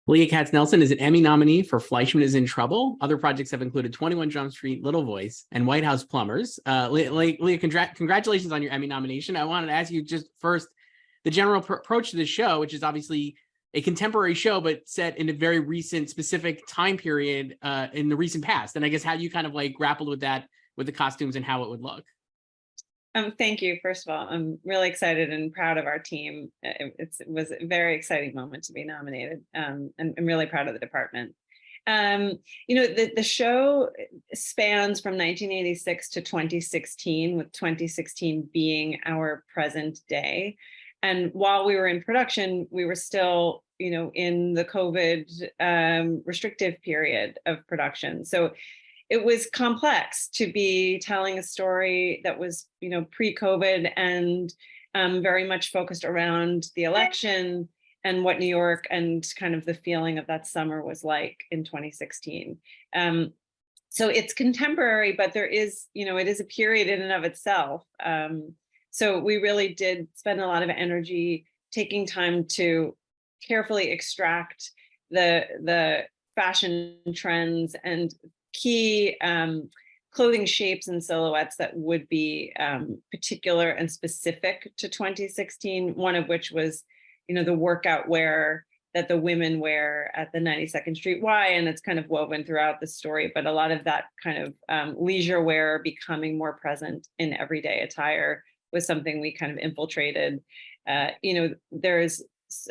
Leah Katznelson is an Emmy nominee for Fleishman Is in Trouble. Other projects have included 21 Jump Street, Little Voice, and White House Plumbers. Leah, congratulations on your Emmy nomination. I wanted to ask you just first the general approach to this show, which is obviously a contemporary show, but set in a very recent, specific time period in the recent past. And I guess how you kind of like grappled with that, with the costumes and how it would look. Thank you. First of all, I'm really excited and proud of our team. It was a very exciting moment to be nominated, and I'm really proud of the department. The show spans from 1986 to 2016, with 2016 being our present day. And while we were in production, we were still, in the COVID restrictive period of production. So it was complex to be telling a story that was, pre-COVID and very much focused around the election and what New York and kind of the feeling of that summer was like in 2016. So it's contemporary, but there is, it is a period in and of itself. So we really did spend a lot of energy taking time to carefully extract the fashion trends and key clothing shapes and silhouettes that would be particular and specific to 2016, one of which was, the workout wear that the women wear at the 92nd Street Y, and it's kind of woven throughout the story, but a lot of that kind of leisure wear becoming more present in everyday attire was something we kind of infiltrated. There's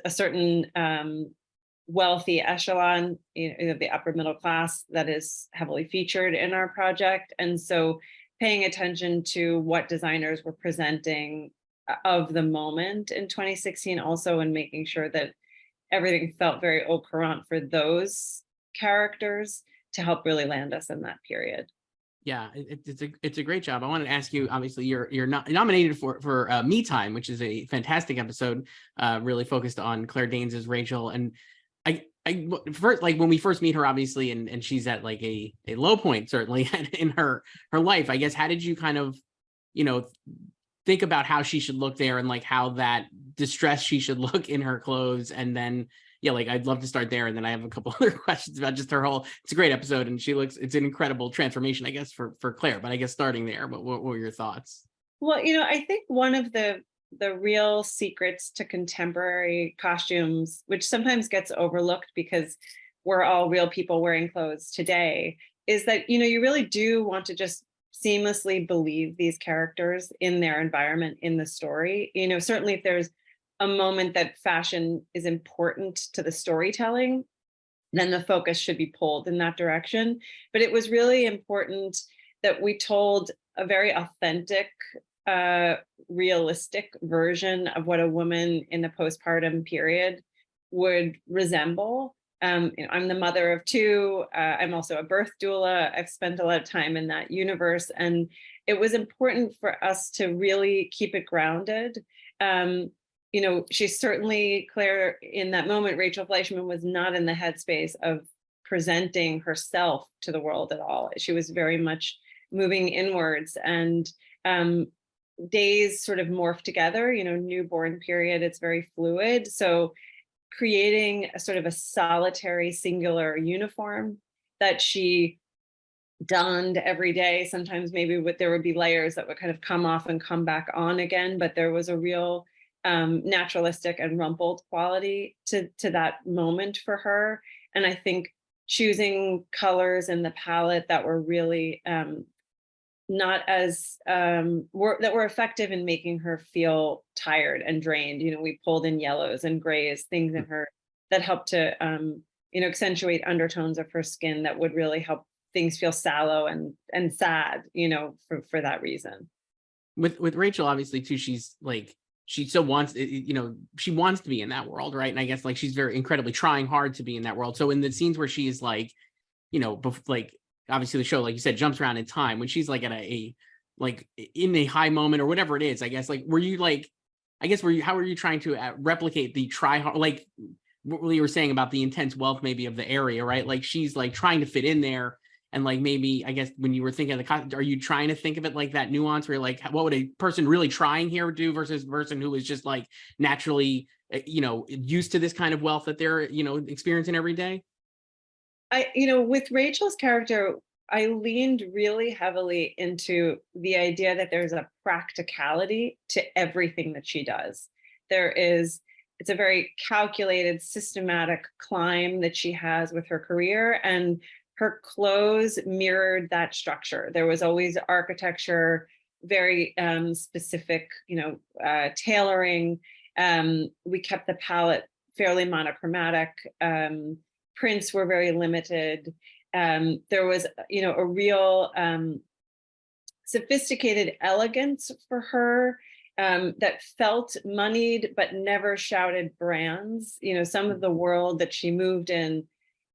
a certain wealthy echelon, the upper middle class that is heavily featured in our project. And so paying attention to what designers were presenting of the moment in 2016 also, and making sure that everything felt very au courant for those characters to help really land us in that period. Yeah, it's a great job. I wanted to ask you, obviously you're not nominated for Me Time, which is a fantastic episode, really focused on Claire Danes as Rachel. And I first, like when we first meet her, obviously, and she's at like a low point, certainly in her life, I guess. How did you kind of, think about how she should look there, and like how that distress she should look in her clothes? And then, yeah, like I'd love to start there. And then I have a couple other questions about just her whole, it's a great episode, and it's an incredible transformation, I guess, for Claire. But I guess starting there, what were your thoughts? Well, I think one of the real secrets to contemporary costumes, which sometimes gets overlooked because we're all real people wearing clothes today, is that, you really do want to just seamlessly believe these characters in their environment, in the story. Certainly if there's a moment that fashion is important to the storytelling, then the focus should be pulled in that direction. But it was really important that we told a very authentic, realistic version of what a woman in the postpartum period would resemble. I'm the mother of two. I'm also a birth doula. I've spent a lot of time in that universe, and it was important for us to really keep it grounded. She's certainly, Claire, in that moment, Rachel Fleishman was not in the headspace of presenting herself to the world at all. She was very much moving inwards, and days sort of morph together, newborn period, it's very fluid. So creating a sort of a solitary singular uniform that she donned every day, sometimes maybe there would be layers that would kind of come off and come back on again, but there was a real naturalistic and rumpled quality to that moment for her. And I think choosing colors in the palette that were really not as that were effective in making her feel tired and drained. We pulled in yellows and grays, things in her that helped to accentuate undertones of her skin that would really help things feel sallow and sad, for that reason. With Rachel, obviously too, she's like, she still wants, she wants to be in that world, right? And I guess like she's very incredibly trying hard to be in that world. So in the scenes where she is like, like obviously the show, like you said, jumps around in time, when she's like at like in a high moment or whatever it is, I guess, like, how were you trying to replicate the try hard, like what you were saying about the intense wealth maybe of the area, right? Like she's like trying to fit in there, And like, maybe, I guess when you were thinking of are you trying to think of it like that nuance where like, what would a person really trying here do versus a person who is just like naturally, used to this kind of wealth that they're, experiencing every day? With Rachel's character, I leaned really heavily into the idea that there's a practicality to everything that she does. It's a very calculated, systematic climb that she has with her career, and her clothes mirrored that structure. There was always architecture, very specific, tailoring. We kept the palette fairly monochromatic. Prints were very limited. There was, a real sophisticated elegance for her that felt moneyed but never shouted brands. Some of the world that she moved in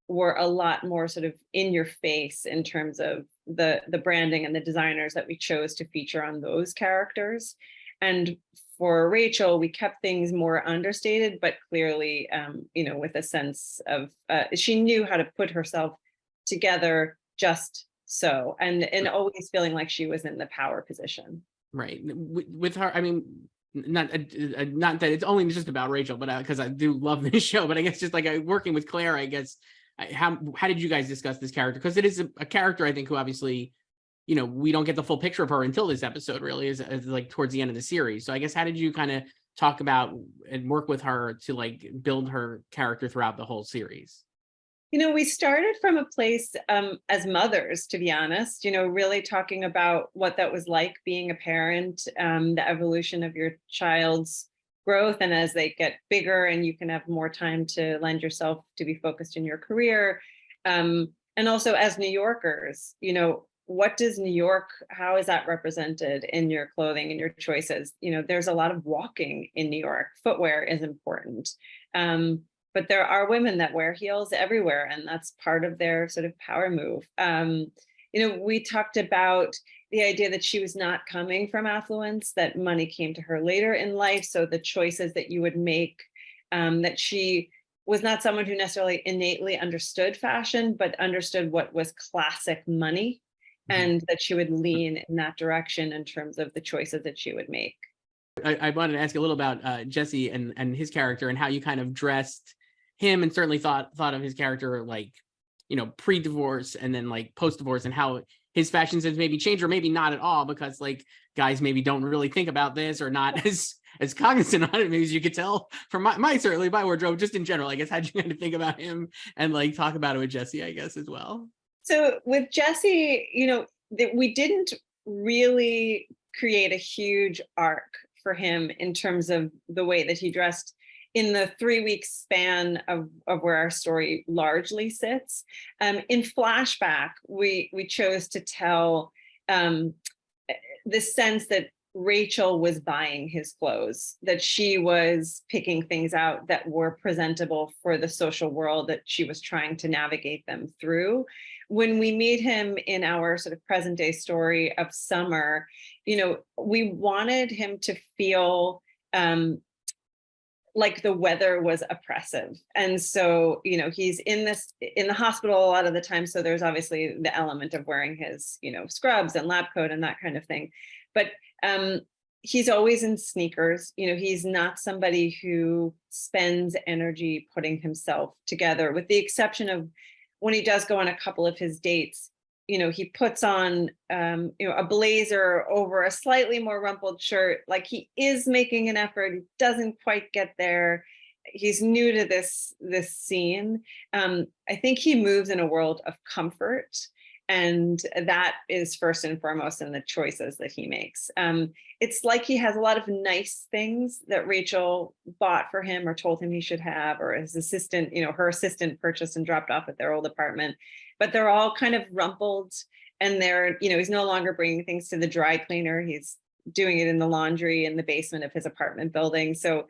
were a lot more sort of in your face in terms of the branding and the designers that we chose to feature on those characters. And for Rachel, we kept things more understated, but clearly, with a sense of, she knew how to put herself together just so, and always feeling like she was in the power position. Right. With her, I mean, not that it's only just about Rachel, but because I do love this show, but I guess just like working with Claire, I guess, how did you guys discuss this character? Because it is a character, I think, who obviously, we don't get the full picture of her until this episode really is like towards the end of the series. So I guess, how did you kind of talk about and work with her to like build her character throughout the whole series? We started from a place as mothers, to be honest, really talking about what that was like being a parent, the evolution of your child's growth. And as they get bigger and you can have more time to lend yourself to be focused in your career. And also as New Yorkers, what does New York, how is that represented in your clothing and your choices? There's a lot of walking in New York. Footwear is important. But there are women that wear heels everywhere, and that's part of their sort of power move. We talked about the idea that she was not coming from affluence, that money came to her later in life. So the choices that you would make, that she was not someone who necessarily innately understood fashion, but understood what was classic money, and that she would lean in that direction in terms of the choices that she would make. I wanted to ask you a little about Jesse and his character and how you kind of dressed him, and certainly thought of his character like, pre-divorce and then like post-divorce, and how his fashion sense maybe changed or maybe not at all, because like guys maybe don't really think about this or not as cognizant on it, maybe, as you could tell from my certainly my wardrobe, just in general. I guess, how'd you kind of think about him and like talk about it with Jesse, I guess, as well? So with Jesse, we didn't really create a huge arc for him in terms of the way that he dressed in the 3-week span of where our story largely sits. In flashback, we chose to tell the sense that Rachel was buying his clothes, that she was picking things out that were presentable for the social world that she was trying to navigate them through. When we meet him in our sort of present day story of Summer, we wanted him to feel like the weather was oppressive. And so, he's in the hospital a lot of the time. So there's obviously the element of wearing his, scrubs and lab coat and that kind of thing. But he's always in sneakers. He's not somebody who spends energy putting himself together, with the exception of when he does go on a couple of his dates. He puts on, a blazer over a slightly more rumpled shirt. Like, he is making an effort. He doesn't quite get there. He's new to this scene. I think he moves in a world of comfort, and that is first and foremost in the choices that he makes. It's like he has a lot of nice things that Rachel bought for him or told him he should have, or his assistant, her assistant purchased and dropped off at their old apartment. But they're all kind of rumpled, and they're, he's no longer bringing things to the dry cleaner. He's doing it in the laundry in the basement of his apartment building. So,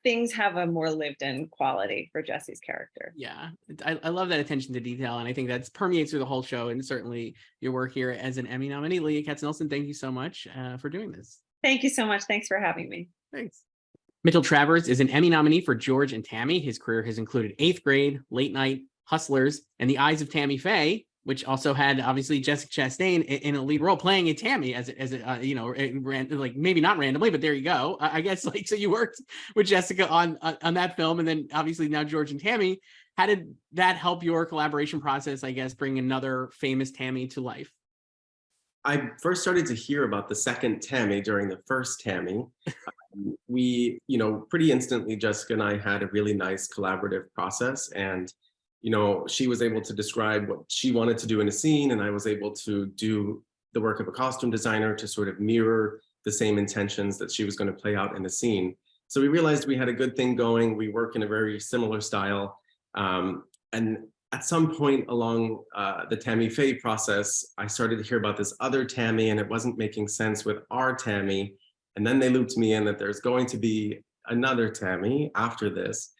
things have a more lived in quality for Jesse's character. Yeah, I love that attention to detail. And I think that permeates through the whole show, and certainly your work here as an Emmy nominee. Leah Katznelson, thank you so much for doing this. Thank you so much. Thanks for having me. Thanks. Mitchell Travers is an Emmy nominee for George and Tammy. His career has included 8th Grade, Late Night, Hustlers, and The Eyes of Tammy Faye. which also had obviously Jessica Chastain in a lead role playing a Tammy as you know, like maybe not randomly, but there you go. I guess like, so you worked with Jessica on that film, and then obviously now George and Tammy. How did that help your collaboration process, I guess, bring another famous Tammy to life? I first started to hear about the second Tammy during the first Tammy. We, you know, pretty instantly, Jessica and I had a really nice collaborative process, and you know, she was able to describe what she wanted to do in a scene, and I was able to do the work of a costume designer to sort of mirror the same intentions that she was going to play out in the scene. So we realized we had a good thing going. We work in a very similar style, and at some point along the Tammy Faye process, I started to hear about this other Tammy, and it wasn't making sense with our Tammy. And then they looped me in that there's going to be another Tammy after this.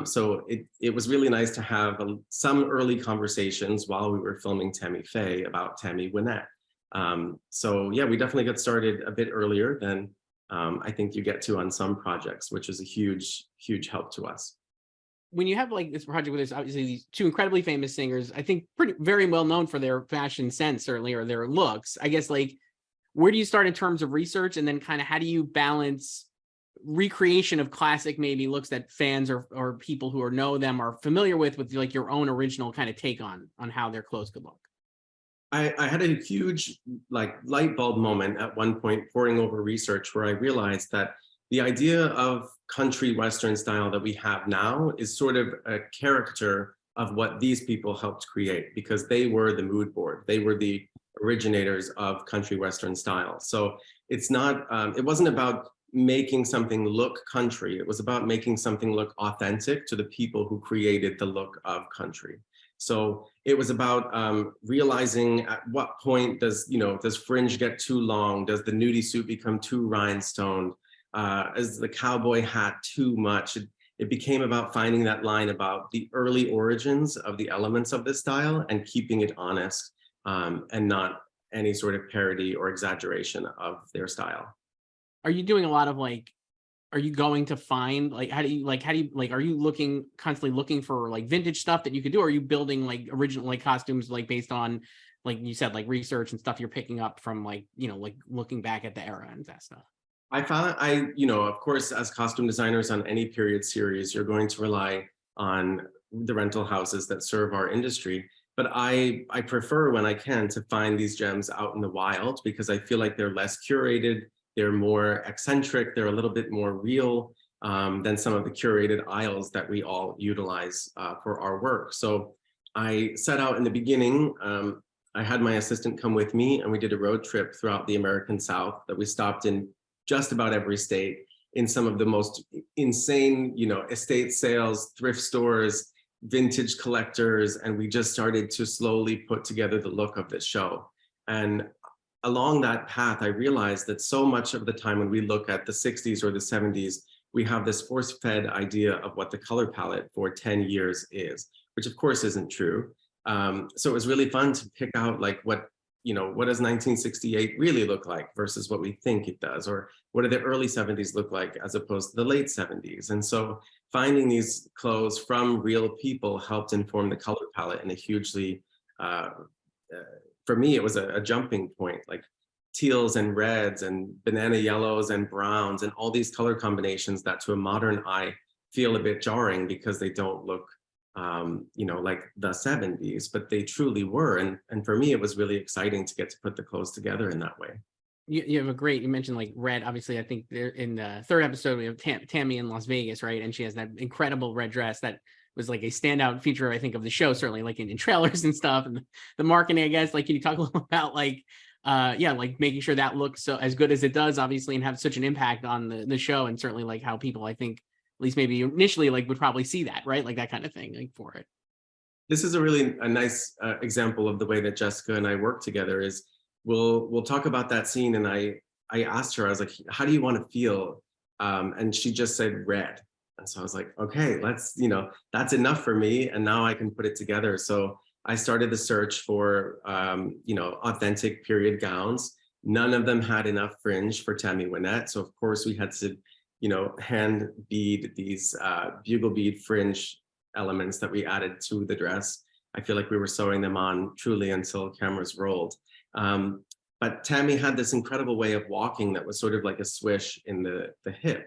So it was really nice to have some early conversations while we were filming Tammy Faye about Tammy Wynette. So yeah, we definitely got started a bit earlier than I think you get to on some projects, which is a huge, huge help to us. When you have like this project where there's obviously these two incredibly famous singers, I think very well known for their fashion sense, certainly, or their looks, I guess, like, where do you start in terms of research? And then kind of how do you balance recreation of classic maybe looks that fans or people who know them are familiar with like your own original kind of take on how their clothes could look? I had a huge like light bulb moment at one point poring over research where I realized that the idea of country Western style that we have now is sort of a caricature of what these people helped create, because they were the mood board. They were the originators of country Western style. So it's not, it wasn't about making something look country. It was about making something look authentic to the people who created the look of country. So it was about realizing at what point does fringe get too long? Does the nudie suit become too rhinestoned? Is the cowboy hat too much? It became about finding that line about the early origins of the elements of this style and keeping it honest, and not any sort of parody or exaggeration of their style. Are you doing a lot of like, are you going to find like, are you constantly looking for like vintage stuff that you could do? Or are you building like original like costumes like based on, like you said, like research and stuff you're picking up from like, like looking back at the era and that stuff? I found of course, as costume designers on any period series, you're going to rely on the rental houses that serve our industry. But I prefer, when I can, to find these gems out in the wild, because I feel like they're less curated, they're more eccentric, they're a little bit more real than some of the curated aisles that we all utilize for our work. So I set out in the beginning, I had my assistant come with me, and we did a road trip throughout the American South that we stopped in just about every state, in some of the most insane, estate sales, thrift stores, vintage collectors, and we just started to slowly put together the look of this show. And along that path, I realized that so much of the time when we look at the 60s or the 70s, we have this force-fed idea of what the color palette for 10 years is, which of course isn't true. So it was really fun to pick out like what does 1968 really look like versus what we think it does, or what do the early 70s look like as opposed to the late 70s. And so finding these clothes from real people helped inform the color palette in a hugely, for me, it was a jumping point, like teals and reds and banana yellows and browns and all these color combinations that to a modern eye feel a bit jarring because they don't look like the 70s, but they truly were. And for me, it was really exciting to get to put the clothes together in that way. You have you mentioned like red, obviously. I think they're in the third episode, we have Tammy in Las Vegas, right? And she has that incredible red dress that was like a standout feature, I think, of the show, certainly like in trailers and stuff, and the marketing, I guess. Like, can you talk a little about like, like making sure that looks so as good as it does, obviously, and have such an impact on the show, and certainly like how people, I think, at least maybe initially, like would probably see that, right? Like that kind of thing, like for it. This is a nice example of the way that Jessica and I work together. Is we'll talk about that scene, and I asked her, I was like, how do you want to feel? And she just said red. And so I was like, okay, let's, that's enough for me. And now I can put it together. So I started the search for, authentic period gowns. None of them had enough fringe for Tammy Wynette. So of course we had to, hand bead these bugle bead fringe elements that we added to the dress. I feel like we were sewing them on truly until cameras rolled. But Tammy had this incredible way of walking that was sort of like a swish in the hip,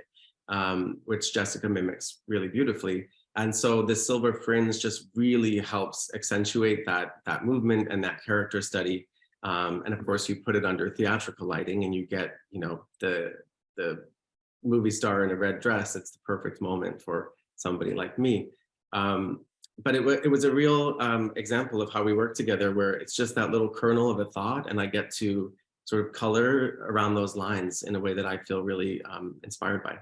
which Jessica mimics really beautifully. And so the silver fringe just really helps accentuate that movement and that character study. And of course, you put it under theatrical lighting and you get, the movie star in a red dress. It's the perfect moment for somebody like me. But it was a real example of how we work together, where it's just that little kernel of a thought, and I get to sort of color around those lines in a way that I feel really inspired by.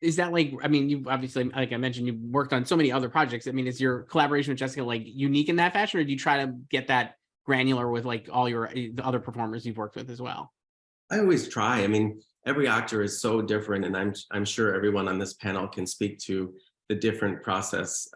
Is that like, I mean, you obviously, like I mentioned, you've worked on so many other projects. I mean, is your collaboration with Jessica like unique in that fashion, or do you try to get that granular with like all the other performers you've worked with as well? I always try. I mean, every actor is so different, and I'm sure everyone on this panel can speak to the different process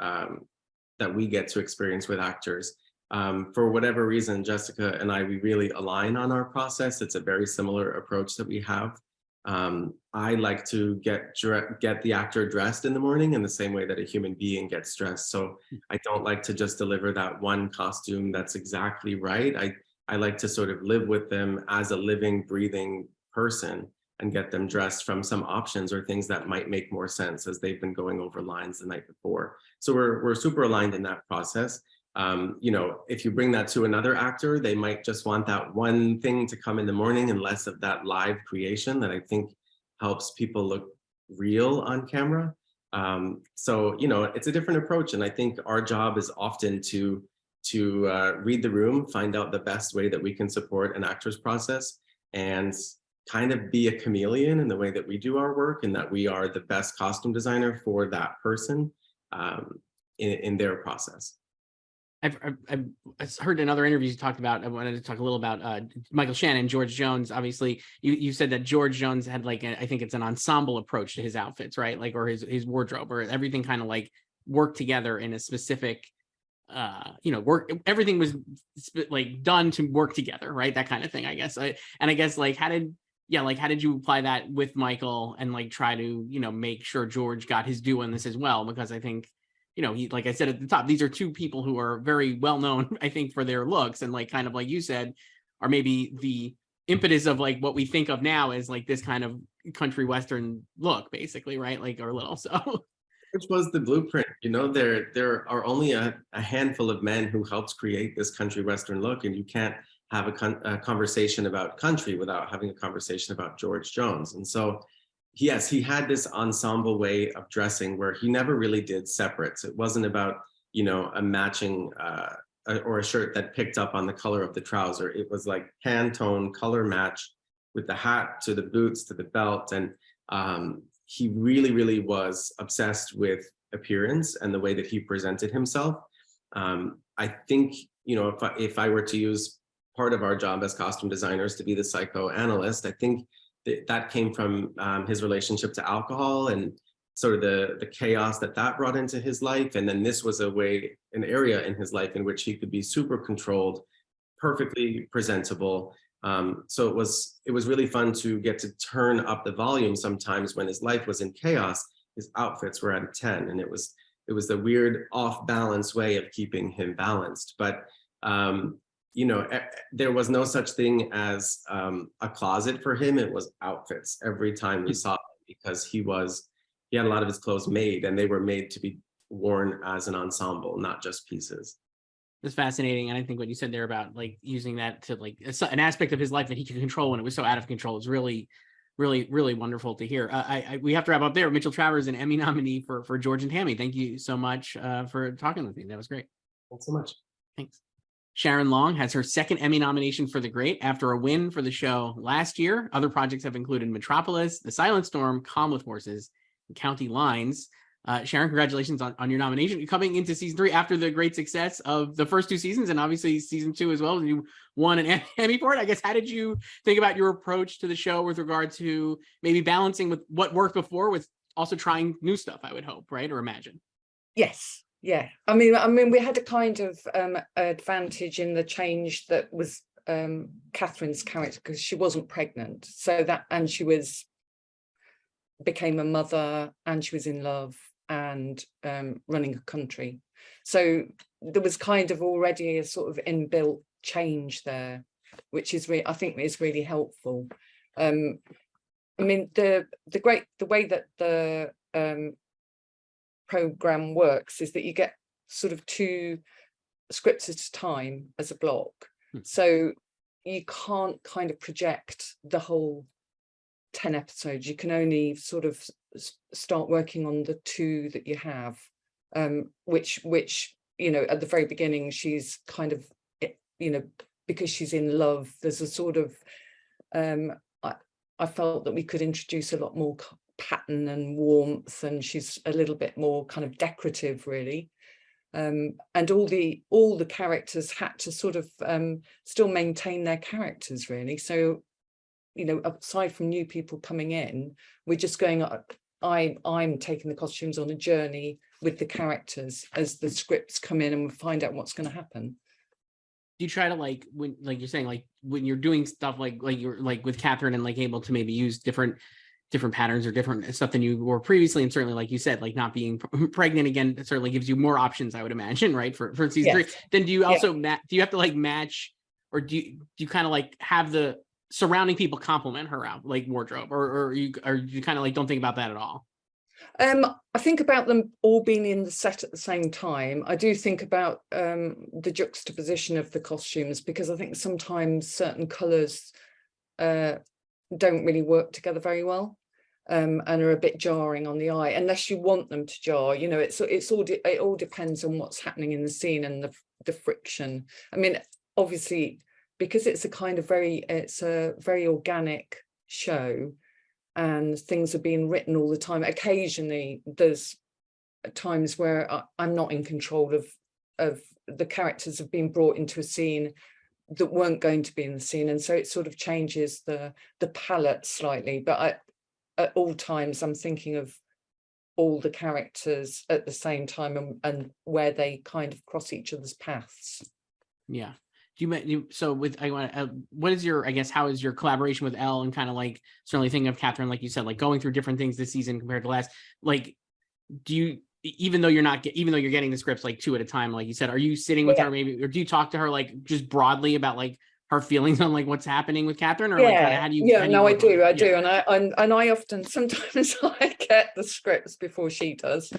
that we get to experience with actors. For whatever reason, Jessica and we really align on our process. It's a very similar approach that we have. I like to get the actor dressed in the morning in the same way that a human being gets dressed. So I don't like to just deliver that one costume that's exactly right. I like to sort of live with them as a living, breathing person and get them dressed from some options or things that might make more sense as they've been going over lines the night before. So we're super aligned in that process. If you bring that to another actor, they might just want that one thing to come in the morning and less of that live creation that I think helps people look real on camera. So it's a different approach. And I think our job is often to read the room, find out the best way that we can support an actor's process, and kind of be a chameleon in the way that we do our work, and that we are the best costume designer for that person in their process. I've heard in other interviews you talked about, I wanted to talk a little about Michael Shannon, George Jones. Obviously, you said that George Jones had like, I think it's an ensemble approach to his outfits, right? Like, or his wardrobe, or everything kind of like worked together in a specific, everything was like done to work together, right? That kind of thing, I guess. I guess like, how did you apply that with Michael and like try to, make sure George got his due on this as well? Because I think, he, like I said at the top, these are two people who are very well known, I think, for their looks, and like kind of like you said, are maybe the impetus of like what we think of now as like this kind of country western look, basically, right? Like, or little so. Which was the blueprint. There are only a handful of men who helped create this country western look, and you can't have a conversation about country without having a conversation about George Jones. And so, yes, he had this ensemble way of dressing where he never really did separates. It wasn't about, a matching or a shirt that picked up on the color of the trouser. It was like Pantone color match with the hat to the boots to the belt. And he really, really was obsessed with appearance and the way that he presented himself. I think, if I were to use part of our job as costume designers to be the psychoanalyst, I think that came from his relationship to alcohol and sort of the chaos that brought into his life. And then this was an area in his life in which he could be super controlled, perfectly presentable. So it was really fun to get to turn up the volume sometimes when his life was in chaos. His outfits were at a 10, and it was the weird off balance way of keeping him balanced. But there was no such thing as a closet for him. It was outfits every time we saw him, because he had a lot of his clothes made, and they were made to be worn as an ensemble, not just pieces. It's fascinating. And I think what you said there about like using that to like an aspect of his life that he could control when it was so out of control is really, really, really wonderful to hear. We have to wrap up there. Mitchell Travers, an Emmy nominee for George and Tammy. Thank you so much for talking with me. That was great. Thanks so much. Thanks. Sharon Long has her second Emmy nomination for The Great after a win for the show last year. Other projects have included Metropolis, The Silent Storm, Calm with Horses, and County Lines. Sharon, congratulations on your nomination. You're coming into season 3 after the great success of the first 2 seasons, and obviously season 2 as well. You won an Emmy for it. I guess, how did you think about your approach to the show with regard to maybe balancing with what worked before with also trying new stuff, I would hope, right? Or imagine. Yes. Yeah. I mean, we had a kind of advantage in the change that was Catherine's character, because she wasn't pregnant. So that, and she became a mother, and she was in love and running a country. So there was kind of already a sort of inbuilt change there, which is I think is really helpful. I mean, the way that the program works is that you get sort of 2 scripts at a time as a block, so you can't kind of project the whole 10 episodes. You can only sort of start working on the 2 that you have, which you know, at the very beginning she's kind of, you know, because she's in love, there's a sort of I felt that we could introduce a lot more pattern and warmth, and she's a little bit more kind of decorative, really. And all the characters had to sort of still maintain their characters, really. So, you know, aside from new people coming in, we're just going, I'm taking the costumes on a journey with the characters as the scripts come in, and we find out what's going to happen. Do you try to, like, when, like you're saying, like when you're doing stuff like you're like with Catherine, and like able to maybe use different patterns or different stuff than you were previously, and certainly, like you said, like not being pregnant again, it certainly gives you more options, I would imagine, right, for season 3. Then do you also do you have to like match, or do you kind of like have the surrounding people complement her out, like wardrobe, or you kind of like don't think about that at all? I think about them all being in the set at the same time. I do think about the juxtaposition of the costumes, because I think sometimes certain colours don't really work together very well, and are a bit jarring on the eye, unless you want them to jar. You know, it all depends on what's happening in the scene and the friction. I mean, obviously, because it's a very organic show, and things are being written all the time. Occasionally there's times where I'm not in control of the characters have been brought into a scene that weren't going to be in the scene, and so it sort of changes the palette slightly. But at all times I'm thinking of all the characters at the same time, and where they kind of cross each other's paths. Yeah. So with, what is your, I guess, how is your collaboration with Elle, and kind of like certainly thinking of Catherine, like you said, like going through different things this season compared to last, like, do you, even though you're getting the scripts like 2 at a time, like you said, are you sitting with her maybe, or do you talk to her like just broadly about like her feelings on like what's happening with Catherine, or like how do you? I do, and I often, sometimes I get the scripts before she does,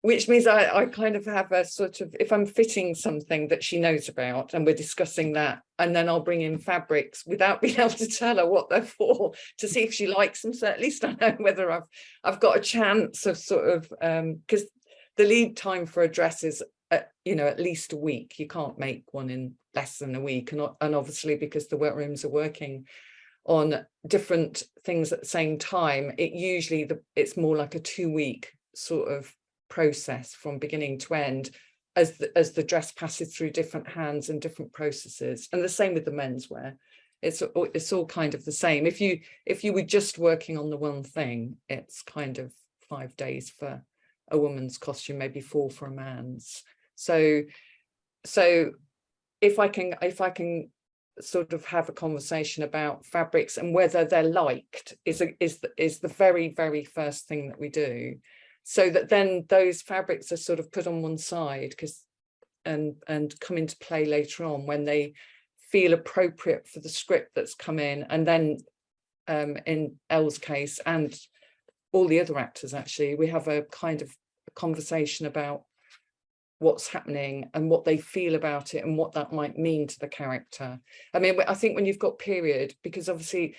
which means I kind of have a sort of, if I'm fitting something that she knows about and we're discussing that, and then I'll bring in fabrics without being able to tell her what they're for, to see if she likes them. So at least I know whether I've got a chance of sort of, because the lead time for a dress is, you know, at least a week. You can't make one in less than a week. And obviously, because the work rooms are working on different things at the same time, it's more like a 2-week sort of process from beginning to end, as the dress passes through different hands and different processes. And the same with the menswear. It's all kind of the same. If you were just working on the one thing, it's kind of 5 days for a woman's costume, maybe 4 for a man's. So if I can sort of have a conversation about fabrics and whether they're liked is the very, very first thing that we do, so that then those fabrics are sort of put on one side, and come into play later on when they feel appropriate for the script that's come in. And then in Elle's case, and all the other actors, actually, we have a kind of conversation about what's happening and what they feel about it and what that might mean to the character. I mean, I think when you've got period, because obviously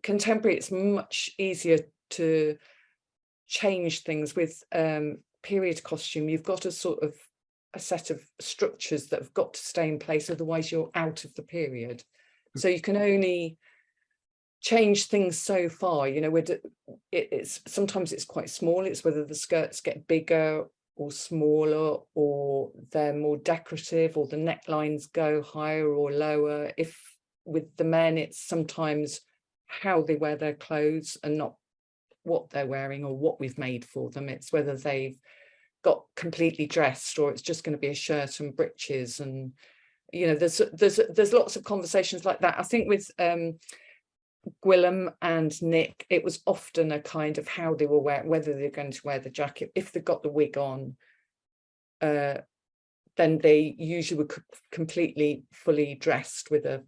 contemporary, it's much easier to change things. With period costume, you've got a set of structures that have got to stay in place, otherwise you're out of the period. So you can only change things so far, you know. It's sometimes it's quite small. It's whether the skirts get bigger or smaller, or they're more decorative, or the necklines go higher or lower. If with the men, it's sometimes how they wear their clothes and not what they're wearing or what we've made for them. It's whether they've got completely dressed, or it's just going to be a shirt and breeches. And you know, there's lots of conversations like that. I think with Gwilym and Nick, it was often a kind of how they were whether they're going to wear the jacket. If they got the wig on, then they usually were completely fully dressed with a,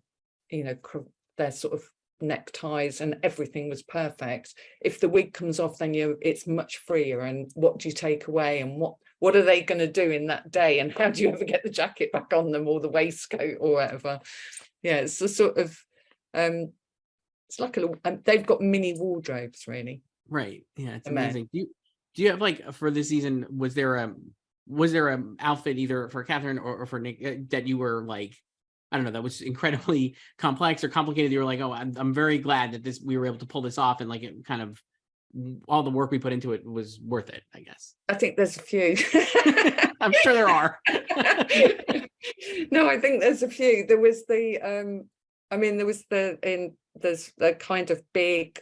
their sort of neckties, and everything was perfect. If the wig comes off, then it's much freer. And what do you take away, and what are they going to do in that day, and how do you ever get the jacket back on them, or the waistcoat or whatever? Yeah, it's a sort of it's like they've got mini wardrobes, really. Right. Yeah, it's amazing. Do you have, like, for this season, was there a outfit either for Catherine or for Nick that you were like, I don't know, that was incredibly complex or complicated? You were like, oh, I'm very glad that we were able to pull this off, and like it kind of, all the work we put into it was worth it, I guess. I think there's a few. I'm sure there are. No, I think there's a few. There was there's a kind of big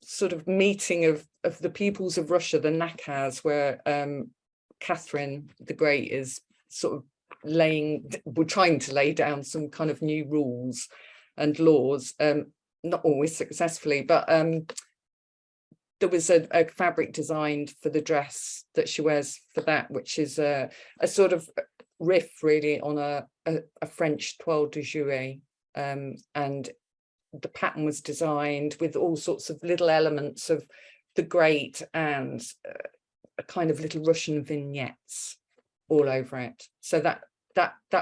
sort of meeting of the peoples of Russia, the Nakaz, where Catherine the Great is sort of trying to lay down some kind of new rules and laws, not always successfully, but there was a fabric designed for the dress that she wears for that, which is a sort of riff really on a French toile de jouer, and the pattern was designed with all sorts of little elements of the Great and a kind of little Russian vignettes all over it. So that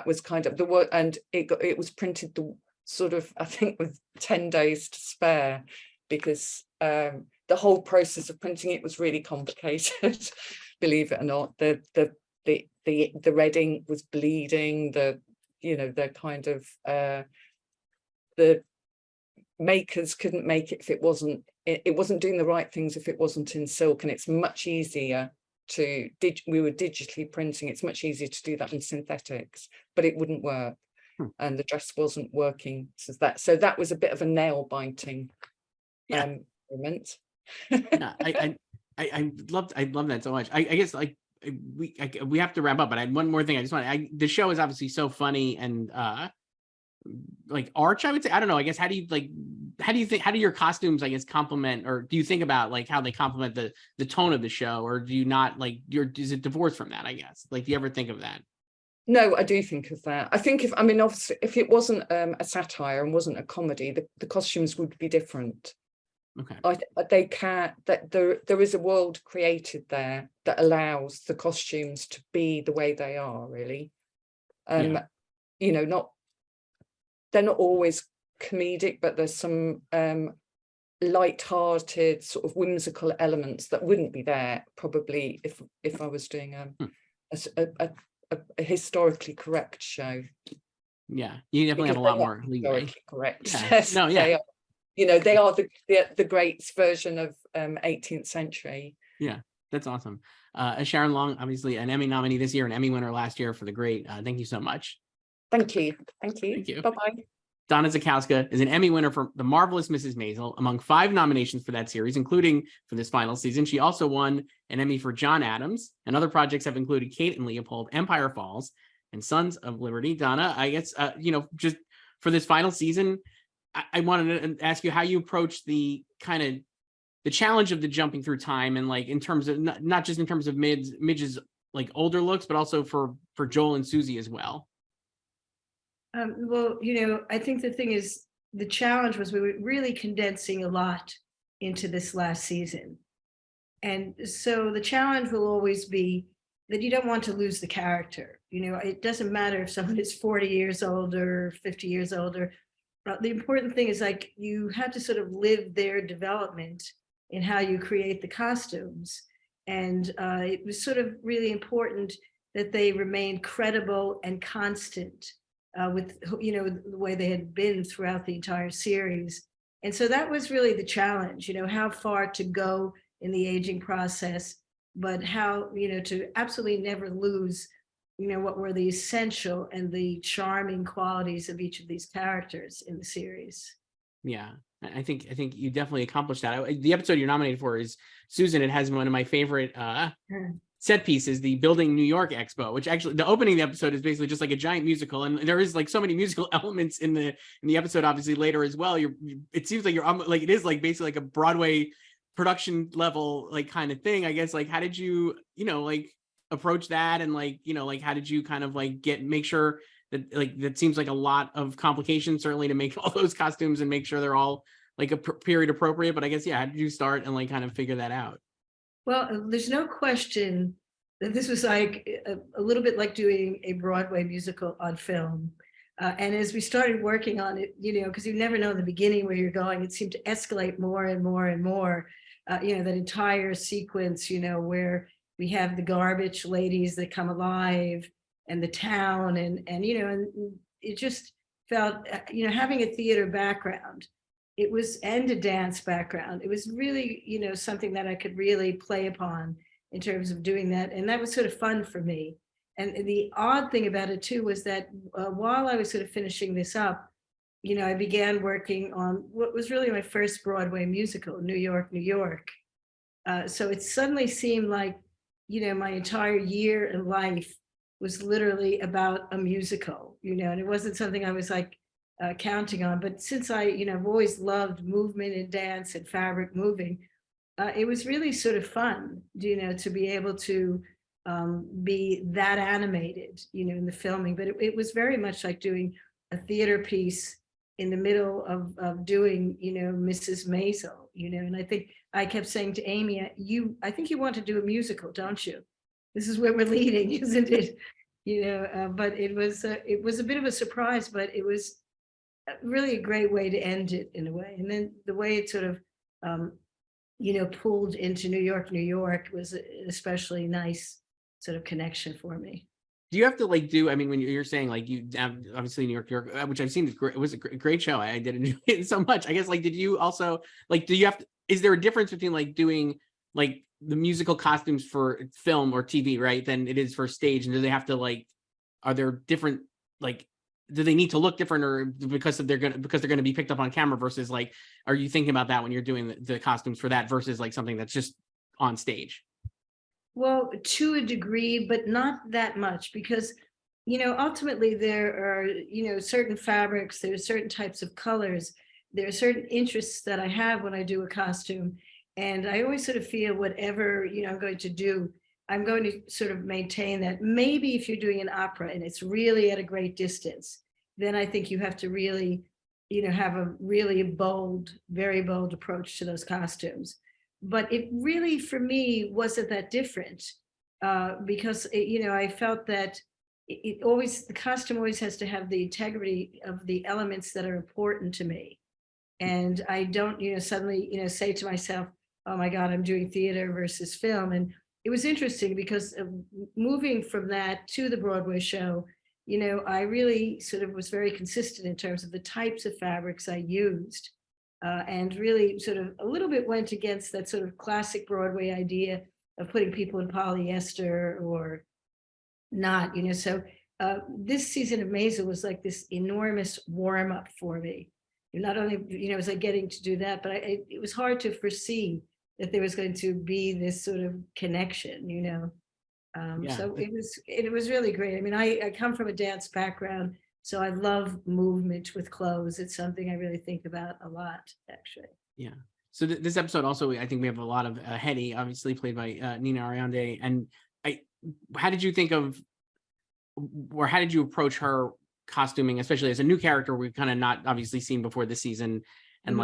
was kind of the work, and it was printed sort of, I think, with 10 days to spare, because the whole process of printing it was really complicated. Believe it or not, the red ink was bleeding. The kind of the makers couldn't make it if it wasn't doing the right things if it wasn't in silk, and it's much easier we were digitally printing. It's much easier to do that in synthetics, but it wouldn't work, and the dress wasn't working. So that was a bit of a nail biting moment. Yeah, I love that so much. I guess, like, we have to wrap up, but I had one more thing. I just want the show is obviously so funny and like arch, I would say. I don't know, I guess, how do you your costumes, I guess, complement, or do you think about like how they complement the tone of the show, or do you not, like, is it divorced from that, I guess? Like, do you ever think of that? No, I do think of that. I think obviously if it wasn't a satire and wasn't a comedy, the costumes would be different. Okay. There is a world created there that allows the costumes to be the way they are, really. They're not always comedic, but there's some light-hearted, sort of whimsical elements that wouldn't be there probably if I was doing a historically correct show. Yeah, you definitely have a lot more leeway. Historically correct. Yeah. Yes, no, yeah. They are the Greats version of 18th century. Yeah, that's awesome. Sharon Long, obviously an Emmy nominee this year, an Emmy winner last year for The Great. Thank you so much. Thank you. Thank you. Bye-bye. Donna Zakowska is an Emmy winner for The Marvelous Mrs. Maisel, among 5 nominations for that series, including for this final season. She also won an Emmy for John Adams, and other projects have included Kate and Leopold, Empire Falls, and Sons of Liberty. Donna, I guess, just for this final season, I wanted to ask you how you approach the kind of the challenge of the jumping through time, and like in terms of not just in terms of Midge's like older looks, but also for Joel and Susie as well. Well, I think the thing is, the challenge was we were really condensing a lot into this last season. And so the challenge will always be that you don't want to lose the character. It doesn't matter if someone is 40 years older, 50 years older. The important thing is, like, you have to sort of live their development in how you create the costumes. And it was sort of really important that they remained credible and constant with the way they had been throughout the entire series. And so that was really the challenge, how far to go in the aging process, but how to absolutely never lose what were the essential and the charming qualities of each of these characters in the series. Yeah, I think you definitely accomplished that. The episode you're nominated for is Susan. It has one of my favorite set piece is the Building New York Expo, which actually the opening of the episode is basically just like a giant musical, and there is like so many musical elements in the episode. Obviously, later as well, it seems like you're like it is like basically like a Broadway production level like kind of thing. I guess like how did you like approach that, and like like how did you kind of like make sure that like that seems like a lot of complications certainly to make all those costumes and make sure they're all like a period appropriate. But I guess how did you start and like kind of figure that out? Well, there's no question that this was like a little bit like doing a Broadway musical on film. And as we started working on it, because you never know in the beginning where you're going, it seemed to escalate more and more and more. That entire sequence, where we have the garbage ladies that come alive and the town and it just felt, having a theater background, it was, and a dance background. It was really, something that I could really play upon in terms of doing that. And that was sort of fun for me. And the odd thing about it too was that while I was sort of finishing this up, I began working on what was really my first Broadway musical, New York, New York. So it suddenly seemed like, my entire year in life was literally about a musical, and it wasn't something I was like, counting on. But since I've always loved movement and dance and fabric moving, it was really sort of fun, to be able to be that animated, in the filming. But it was very much like doing a theater piece in the middle of doing, Mrs. Maisel, and I think I kept saying to Amy, I think you want to do a musical, don't you? This is where we're leading, isn't it? But it was a bit of a surprise, but it was really a great way to end it in a way. And then the way it sort of, pulled into New York, New York was an especially nice sort of connection for me. Do you have to like I mean, when you're saying like you obviously New York, which I've seen is great, it was a great show. I did enjoy it so much. I guess like, did you also like, is there a difference between like doing like the musical costumes for film or TV, right, than it is for stage? And do they have to like, are there different, like, do they need to look different, or because they're going to be picked up on camera versus like, are you thinking about that when you're doing the costumes for that versus like something that's just on stage? Well, to a degree, but not that much, because, ultimately there are, certain fabrics, there are certain types of colors, there are certain interests that I have when I do a costume. And I always sort of feel whatever, I'm going to do, I'm going to sort of maintain that. Maybe if you're doing an opera and it's really at a great distance, then I think you have to really, have a really bold, very bold approach to those costumes. But it really, for me, wasn't that different because, I felt that the costume always has to have the integrity of the elements that are important to me. And I don't, suddenly, say to myself, oh my God, I'm doing theater versus film. And it was interesting because moving from that to the Broadway show, I really sort of was very consistent in terms of the types of fabrics I used. And really sort of a little bit went against that sort of classic Broadway idea of putting people in polyester or not, So this season of Maisel was like this enormous warm up for me. Not only, was I getting to do that, but it was hard to foresee that there was going to be this sort of connection, So it was really great. I mean, I come from a dance background. So I love movement with clothes. It's something I really think about a lot, actually. Yeah. So this episode also, I think we have a lot of Hetty, obviously played by Nina Ariande. And how did you think of, or how did you approach her costuming, especially as a new character we've kind of not obviously seen before this season? And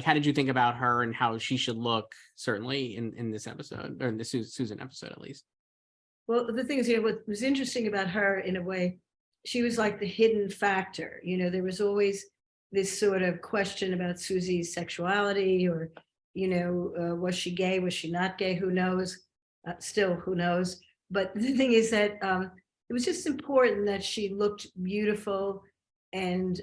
how did you think about her and how she should look, certainly in this episode, or in the Susan episode, at least? Well, the thing is, what was interesting about her in a way, she was like the hidden factor. There was always this sort of question about Susie's sexuality, or, was she gay? Was she not gay? Who knows? Still, who knows? But the thing is that it was just important that she looked beautiful and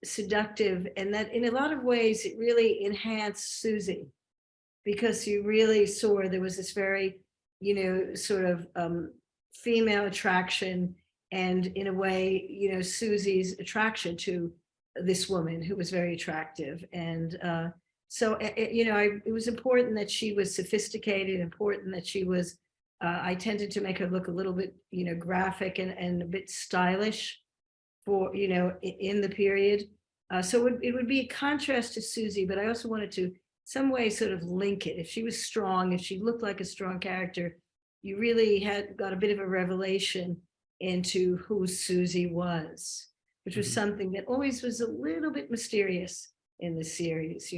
seductive, and that in a lot of ways it really enhanced Susie, because you really saw there was this very, sort of female attraction. And in a way, Susie's attraction to this woman who was very attractive. And so, it was important that she was sophisticated, important that she was I tended to make her look a little bit, graphic and a bit stylish for, in the period. So it would be a contrast to Susie, but I also wanted to some way sort of link it. If she was strong, if she looked like a strong character, you really got a bit of a revelation into who Susie was, which was something that always was a little bit mysterious in the series,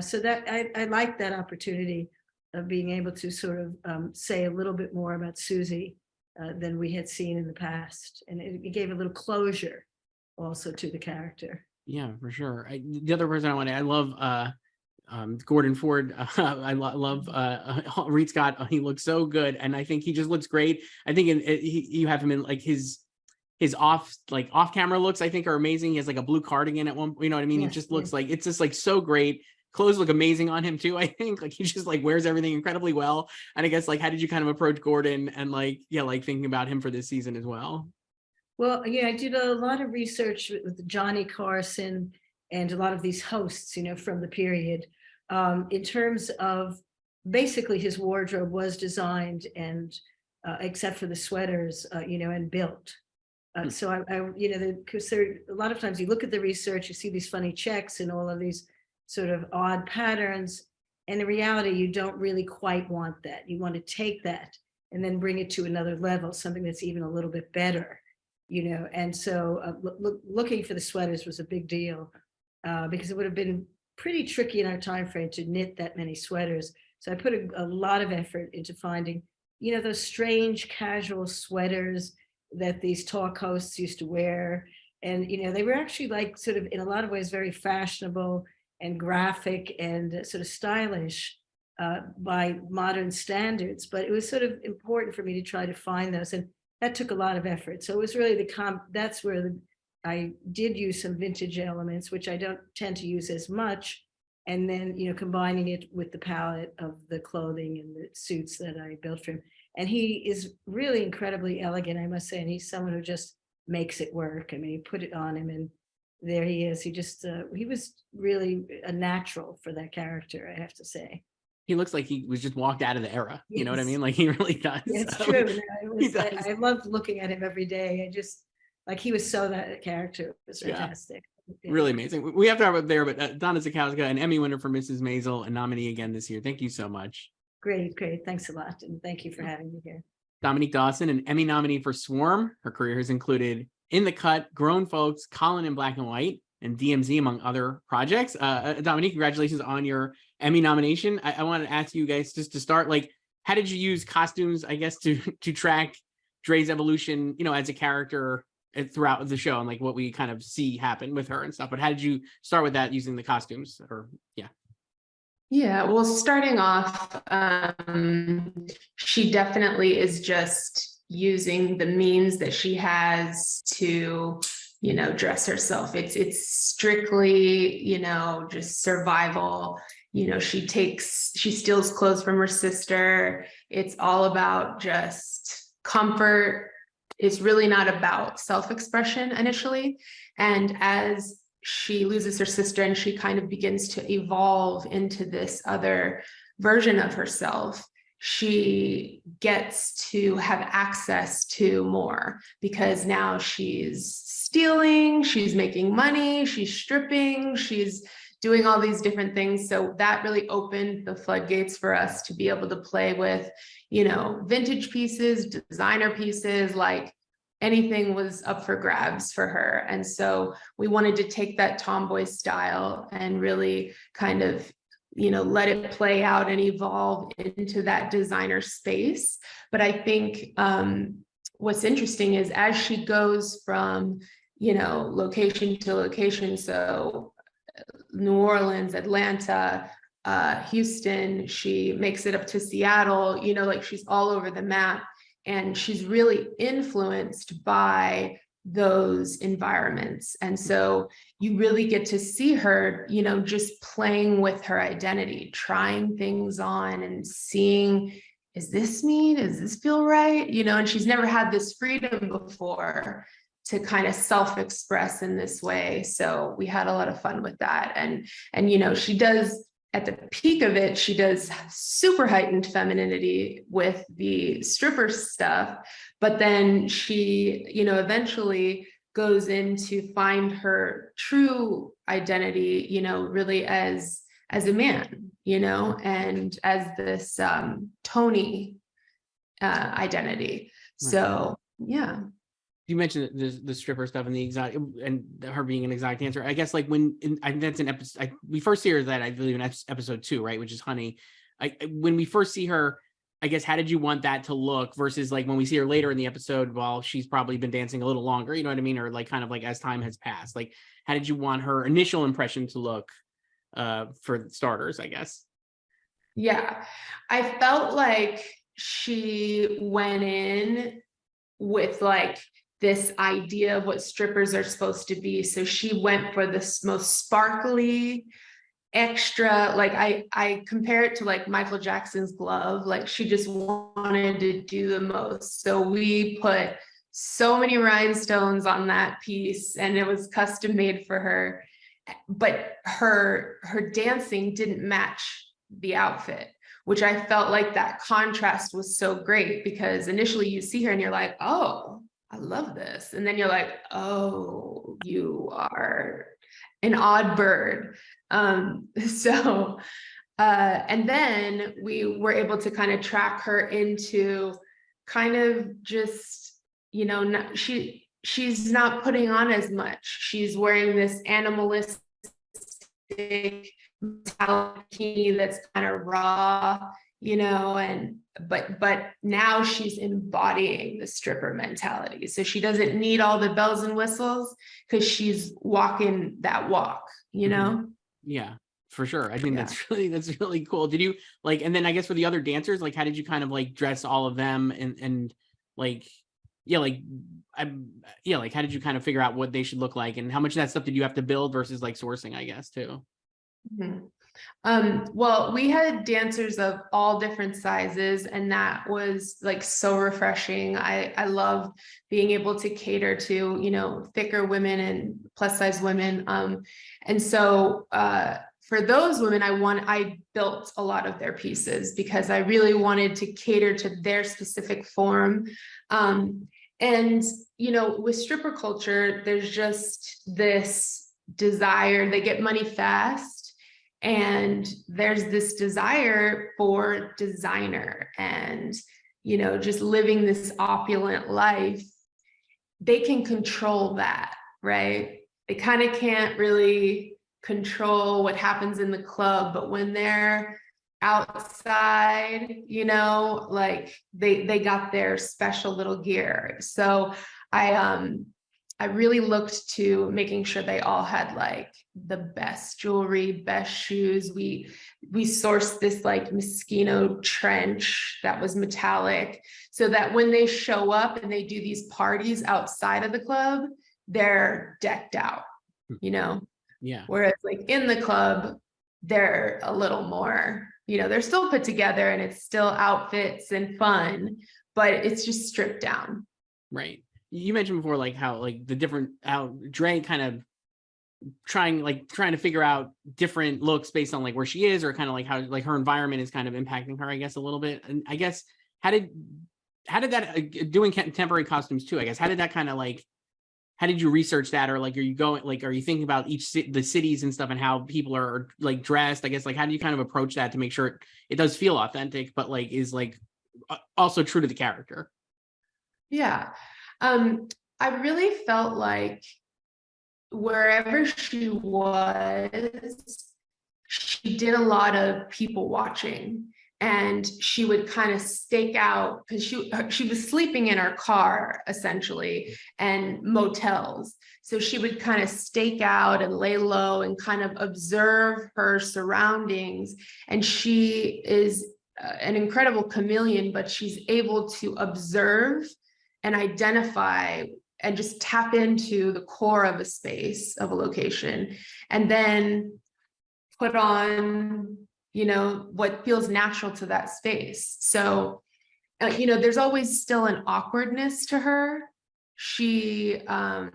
So that I liked that opportunity of being able to sort of say a little bit more about Susie than we had seen in the past. And it gave a little closure also to the character. Yeah, for sure. The other person I love Gordon Ford. I love Reed Scott. He looks so good, and I think he just looks great. I think you have him in like his off camera looks, I think, are amazing. He has like a blue cardigan at one, you know what I mean? Yes, he just looks like, it's just like so great. Clothes look amazing on him too. I think like he just like wears everything incredibly well. And I guess like, how did you kind of approach Gordon and like thinking about him for this season as well? Well, yeah, I did a lot of research with Johnny Carson and a lot of these hosts, from the period, in terms of basically his wardrobe was designed and except for the sweaters, and built. So because there a lot of times you look at the research, you see these funny checks and all of these sort of odd patterns, and in reality, you don't really quite want that. You want to take that and then bring it to another level, something that's even a little bit better, And so looking for the sweaters was a big deal because it would have been pretty tricky in our time frame to knit that many sweaters. So I put a lot of effort into finding, those strange casual sweaters that these talk hosts used to wear. And, they were actually like sort of in a lot of ways very fashionable and graphic and sort of stylish by modern standards. But it was sort of important for me to try to find those. And that took a lot of effort. So it was really that's where I did use some vintage elements, which I don't tend to use as much. And then, combining it with the palette of the clothing and the suits that I built for him. And he is really incredibly elegant, I must say. And he's someone who just makes it work. I mean, you put it on him and there he is. He just, he was really a natural for that character, I have to say. He looks like he was just walked out of the era. You know what I mean? Like he really does. Yeah, it's true. I loved looking at him every day. I just, like he was so that character. It was fantastic. Yeah. Really amazing. We have to wrap up there, but Donna Zakowska, an Emmy winner for Mrs. Maisel, a nominee again this year. Thank you so much. Great. Thanks a lot. And thank you for having me here. Dominique Dawson, an Emmy nominee for Swarm. Her career has included In the Cut, Grown Folks, Colin in Black and White, and DMZ, among other projects. Dominique, congratulations on your Emmy nomination. I wanted to ask you guys just to start, like, how did you use costumes, I guess, to track Dre's evolution, as a character throughout the show and like what we kind of see happen with her and stuff. But how did you start with that using the costumes? Yeah, well, starting off, she definitely is just using the means that she has to, dress herself. It's strictly, just survival. She steals clothes from her sister. It's all about just comfort. It's really not about self-expression initially. And as she loses her sister and she kind of begins to evolve into this other version of herself, she gets to have access to more because now she's stealing, she's making money, she's stripping, she's doing all these different things. So that really opened the floodgates for us to be able to play with, vintage pieces, designer pieces, like anything was up for grabs for her. And so we wanted to take that tomboy style and really kind of, let it play out and evolve into that designer space. But I think what's interesting is as she goes from, location to location, so New Orleans, Atlanta, Houston, she makes it up to Seattle, like she's all over the map. And she's really influenced by those environments. And so you really get to see her, just playing with her identity, trying things on and seeing, is this me? Does this feel right? And she's never had this freedom before to kind of self-express in this way. So we had a lot of fun with that. And she does at the peak of it, she does super heightened femininity with the stripper stuff, but then she, you know, eventually goes in to find her true identity, you know, really as a man, you know, and as this Tony identity. So yeah. You mentioned the stripper stuff and the exotic and her being an exotic dancer. I guess like I think that's an episode. We first see her that I believe in episode 2, right? Which is Honey. When we first see her, I guess, how did you want that to look versus like when we see her later in the episode, while she's probably been dancing a little longer, you know what I mean? Or like kind of like as time has passed, like how did you want her initial impression to look for starters, I guess? Yeah, I felt like she went in with like this idea of what strippers are supposed to be. So she went for this most sparkly, extra, like I compare it to like Michael Jackson's glove. Like she just wanted to do the most. So we put so many rhinestones on that piece and it was custom made for her. But her dancing didn't match the outfit, which I felt like that contrast was so great because initially you see her and you're like, oh, I love this. And then you're like, oh, you are an odd bird. And then we were able to kind of track her into kind of just, you know, she's not putting on as much. She's wearing this animalistic metallic bikini that's kind of raw, you know, and but now she's embodying the stripper mentality. So she doesn't need all the bells and whistles because she's walking that walk, you know? Yeah, for sure. I think that's really cool. Did you like, and then I guess for the other dancers, like how did you kind of like dress all of them and like, like how did you kind of figure out what they should look like and how much of that stuff did you have to build versus like sourcing, I guess, too? Mm-hmm. Well, we had dancers of all different sizes, and that was like so refreshing. I love being able to cater to, you know, thicker women and plus size women. And so for those women, I built a lot of their pieces because I really wanted to cater to their specific form. And, you know, with stripper culture, there's just this desire, they get money fast. And there's this desire for designer and, you know, just living this opulent life. They can control that, right? They kind of can't really control what happens in the club, but when they're outside, you know, like they got their special little gear. So I really looked to making sure they all had like the best jewelry, best shoes. We sourced this like Moschino trench that was metallic so that when they show up and they do these parties outside of the club, they're decked out, you know? Yeah. Whereas like in the club, they're a little more, you know, they're still put together and it's still outfits and fun, but it's just stripped down. Right. You mentioned before, like how like the different, how Dre kind of trying to figure out different looks based on like where she is or kind of like how like her environment is kind of impacting her, I guess, a little bit. And I guess, how did that doing contemporary costumes too, I guess, how did that kind of like, how did you research that? Or like, are you thinking about the cities and stuff and how people are like dressed? I guess, like, how do you kind of approach that to make sure it does feel authentic, but like is like also true to the character? Yeah. I really felt like wherever she was, she did a lot of people watching, and she would kind of stake out because she was sleeping in her car essentially and motels. So she would kind of stake out and lay low and kind of observe her surroundings. And she is an incredible chameleon, but she's able to observe and identify and just tap into the core of a space, of a location, and then put on, you know, what feels natural to that space. So, you know, there's always still an awkwardness to her. She, I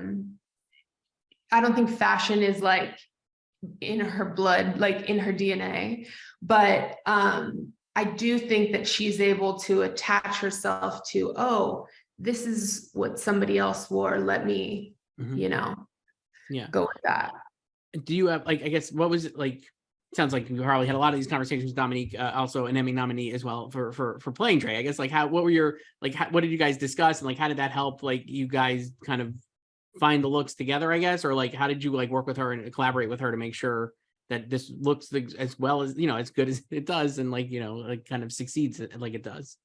don't think fashion is like in her blood, like in her DNA. But I do think that she's able to attach herself to, oh, this is what somebody else wore. Let me, you know, go with that. Do you have, like, I guess, what was it like? Sounds like you probably had a lot of these conversations with Dominique, also an Emmy nominee as well for playing Trey. I guess, like, what were your, like, what did you guys discuss, and like how did that help, like, you guys kind of find the looks together, I guess, or like how did you like work with her and collaborate with her to make sure that this looks as well as, you know, as good as it does, and like, you know, like kind of succeeds like it does?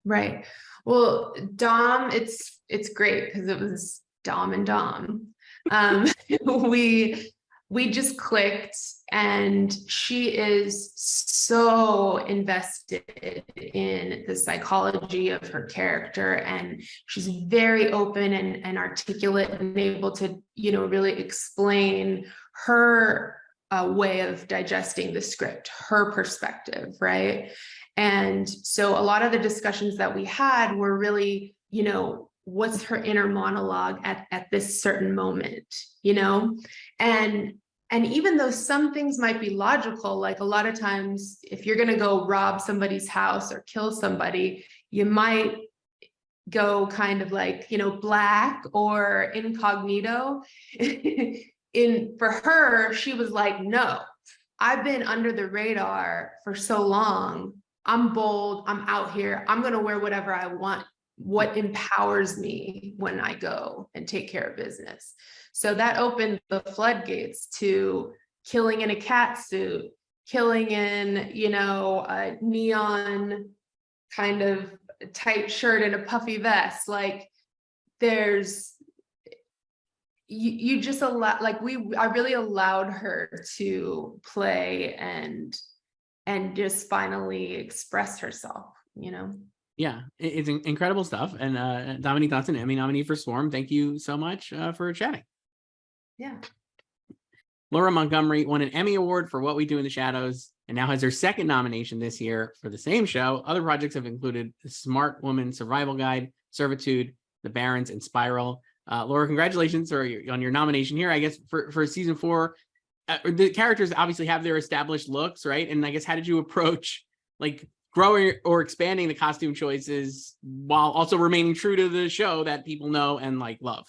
Right. Well, Dom, it's great because it was Dom and Dom. We just clicked, and she is so invested in the psychology of her character, and she's very open and articulate and able to, you know, really explain her way of digesting the script, her perspective, right? And so a lot of the discussions that we had were really, you know, what's her inner monologue at this certain moment, you know? And even though some things might be logical, like a lot of times, if you're going to go rob somebody's house or kill somebody, you might go kind of like, you know, black or incognito. For her, she was like, no, I've been under the radar for so long. I'm bold. I'm out here. I'm going to wear whatever I want. What empowers me when I go and take care of business. So that opened the floodgates to killing in a cat suit, killing in, you know, a neon kind of tight shirt and a puffy vest. Like there's, you just allow, like I really allowed her to play and just finally express herself, you know? Yeah, it's incredible stuff. And Dominique Dawson, Emmy nominee for Swarm. Thank you so much for chatting. Yeah. Laura Montgomery won an Emmy Award for What We Do in the Shadows, and now has her second nomination this year for the same show. Other projects have included The Smart Woman Survival Guide, Servitude, The Barons, and Spiral. Laura, congratulations on your nomination here. I guess for season 4, the characters obviously have their established looks, right? And I guess, how did you approach like growing or expanding the costume choices while also remaining true to the show that people know and like love?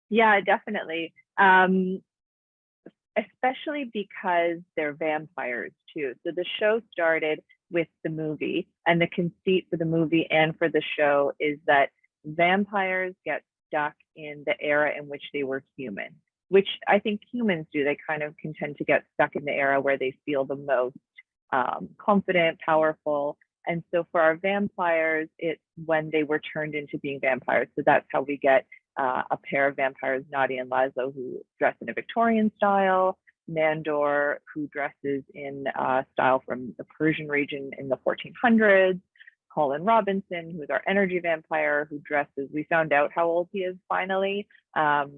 Yeah, definitely. Especially because they're vampires too. So the show started with the movie, and the conceit for the movie and for the show is that vampires get stuck in the era in which they were human, which I think humans do. They kind of can tend to get stuck in the era where they feel the most confident, powerful. And so for our vampires, it's when they were turned into being vampires. So that's how we get a pair of vampires, Nadia and Laszlo, who dress in a Victorian style, Nandor, who dresses in style from the Persian region in the 1400s, Colin Robinson, who's our energy vampire, who dresses, we found out how old he is finally. So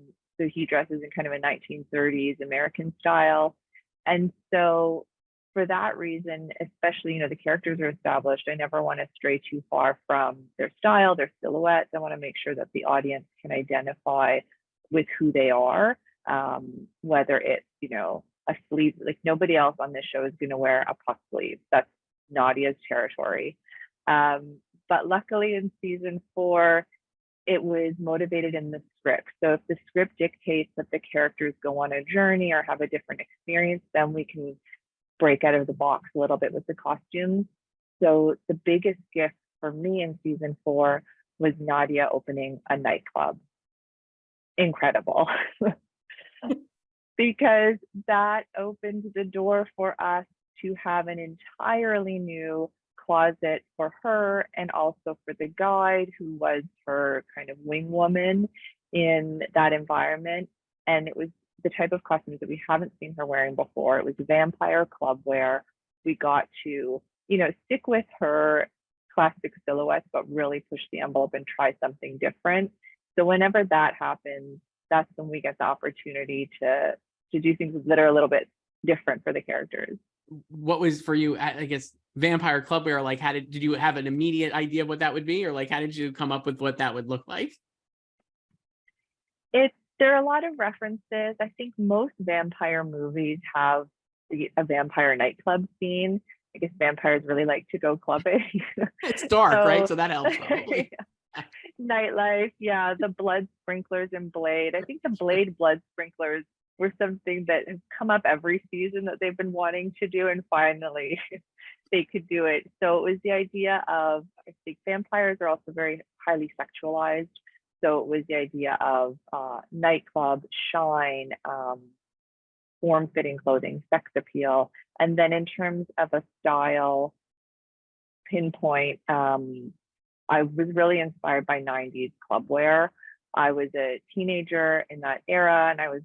he dresses in kind of a 1930s American style. And so for that reason, especially, you know, the characters are established. I never want to stray too far from their style, their silhouettes. I want to make sure that the audience can identify with who they are, whether it's, you know, a sleeve, like nobody else on this show is going to wear a puff sleeve. That's Nadia's territory. But luckily in season 4, it was motivated in the script. So if the script dictates that the characters go on a journey or have a different experience, then we can break out of the box a little bit with the costumes. So the biggest gift for me in season 4 was Nadia opening a nightclub. Incredible. Because that opened the door for us to have an entirely new closet for her, and also for the guide, who was her kind of wing woman in that environment. And it was the type of costumes that we haven't seen her wearing before. It was vampire club wear. We got to, you know, stick with her classic silhouettes, but really push the envelope and try something different. So whenever that happens, that's when we get the opportunity to do things that are a little bit different for the characters. What was for you, I guess, vampire club wear? Like, did you have an immediate idea of what that would be, or like how did you come up with what that would look like? It's There are a lot of references. I think most vampire movies have a vampire nightclub scene. I guess vampires really like to go clubbing. It's dark, So- right? So that helps probably. Nightlife, yeah, the blood sprinklers in Blade. I think the Blade blood sprinklers were something that has come up every season that they've been wanting to do, and finally they could do it. So it was the idea of, I think vampires are also very highly sexualized. So it was the idea of nightclub, shine, form-fitting clothing, sex appeal. And then in terms of a style pinpoint, I was really inspired by 90s club wear. I was a teenager in that era, and I was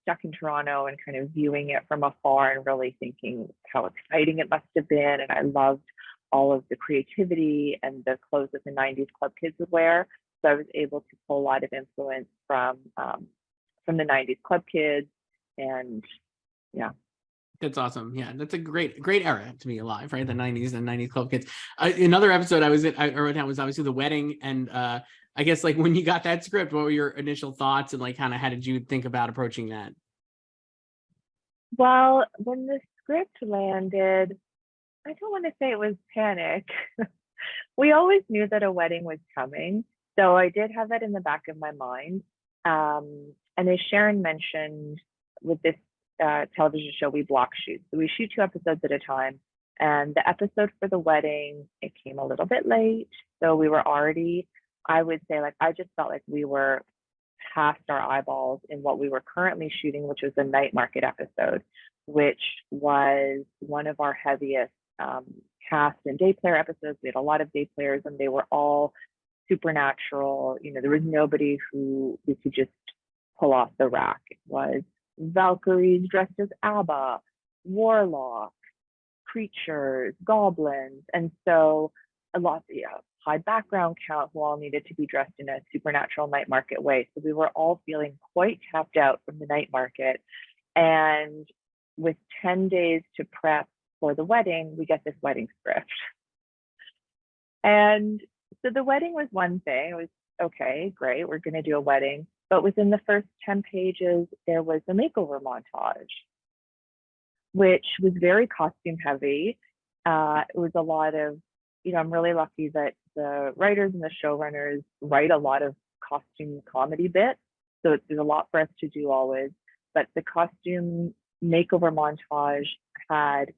stuck in Toronto and kind of viewing it from afar and really thinking how exciting it must have been. And I loved all of the creativity and the clothes that the 90s club kids would wear. So I was able to pull a lot of influence from the 90s club kids. And yeah. That's awesome. Yeah, that's a great era to be alive, right? The 90s and 90s club kids. Another episode I wrote down was obviously the wedding. And I guess like when you got that script, what were your initial thoughts and like kind of how did you think about approaching that? Well, when the script landed, I don't want to say it was panic. We always knew that a wedding was coming. So I did have that in the back of my mind. And as Sharon mentioned, with this television show, we block shoot. So we shoot 2 episodes at a time. And the episode for the wedding, it came a little bit late. So we were already, I would say, like, I just felt like we were past our eyeballs in what we were currently shooting, which was the night market episode, which was one of our heaviest cast and day player episodes. We had a lot of day players, and they were all supernatural. You know, there was nobody who we could just pull off the rack. It was Valkyries dressed as ABBA, warlock, creatures, goblins, and so a lot, high background count who all needed to be dressed in a supernatural night market way. So we were all feeling quite tapped out from the night market. And with 10 days to prep for the wedding, we get this wedding script. And so the wedding was one thing. It was, okay, great, we're going to do a wedding. But within the first 10 pages, there was a makeover montage, which was very costume heavy. It was a lot of, I'm really lucky that the writers and the showrunners write a lot of costume comedy bits. So there's a lot for us to do always. But the costume makeover montage had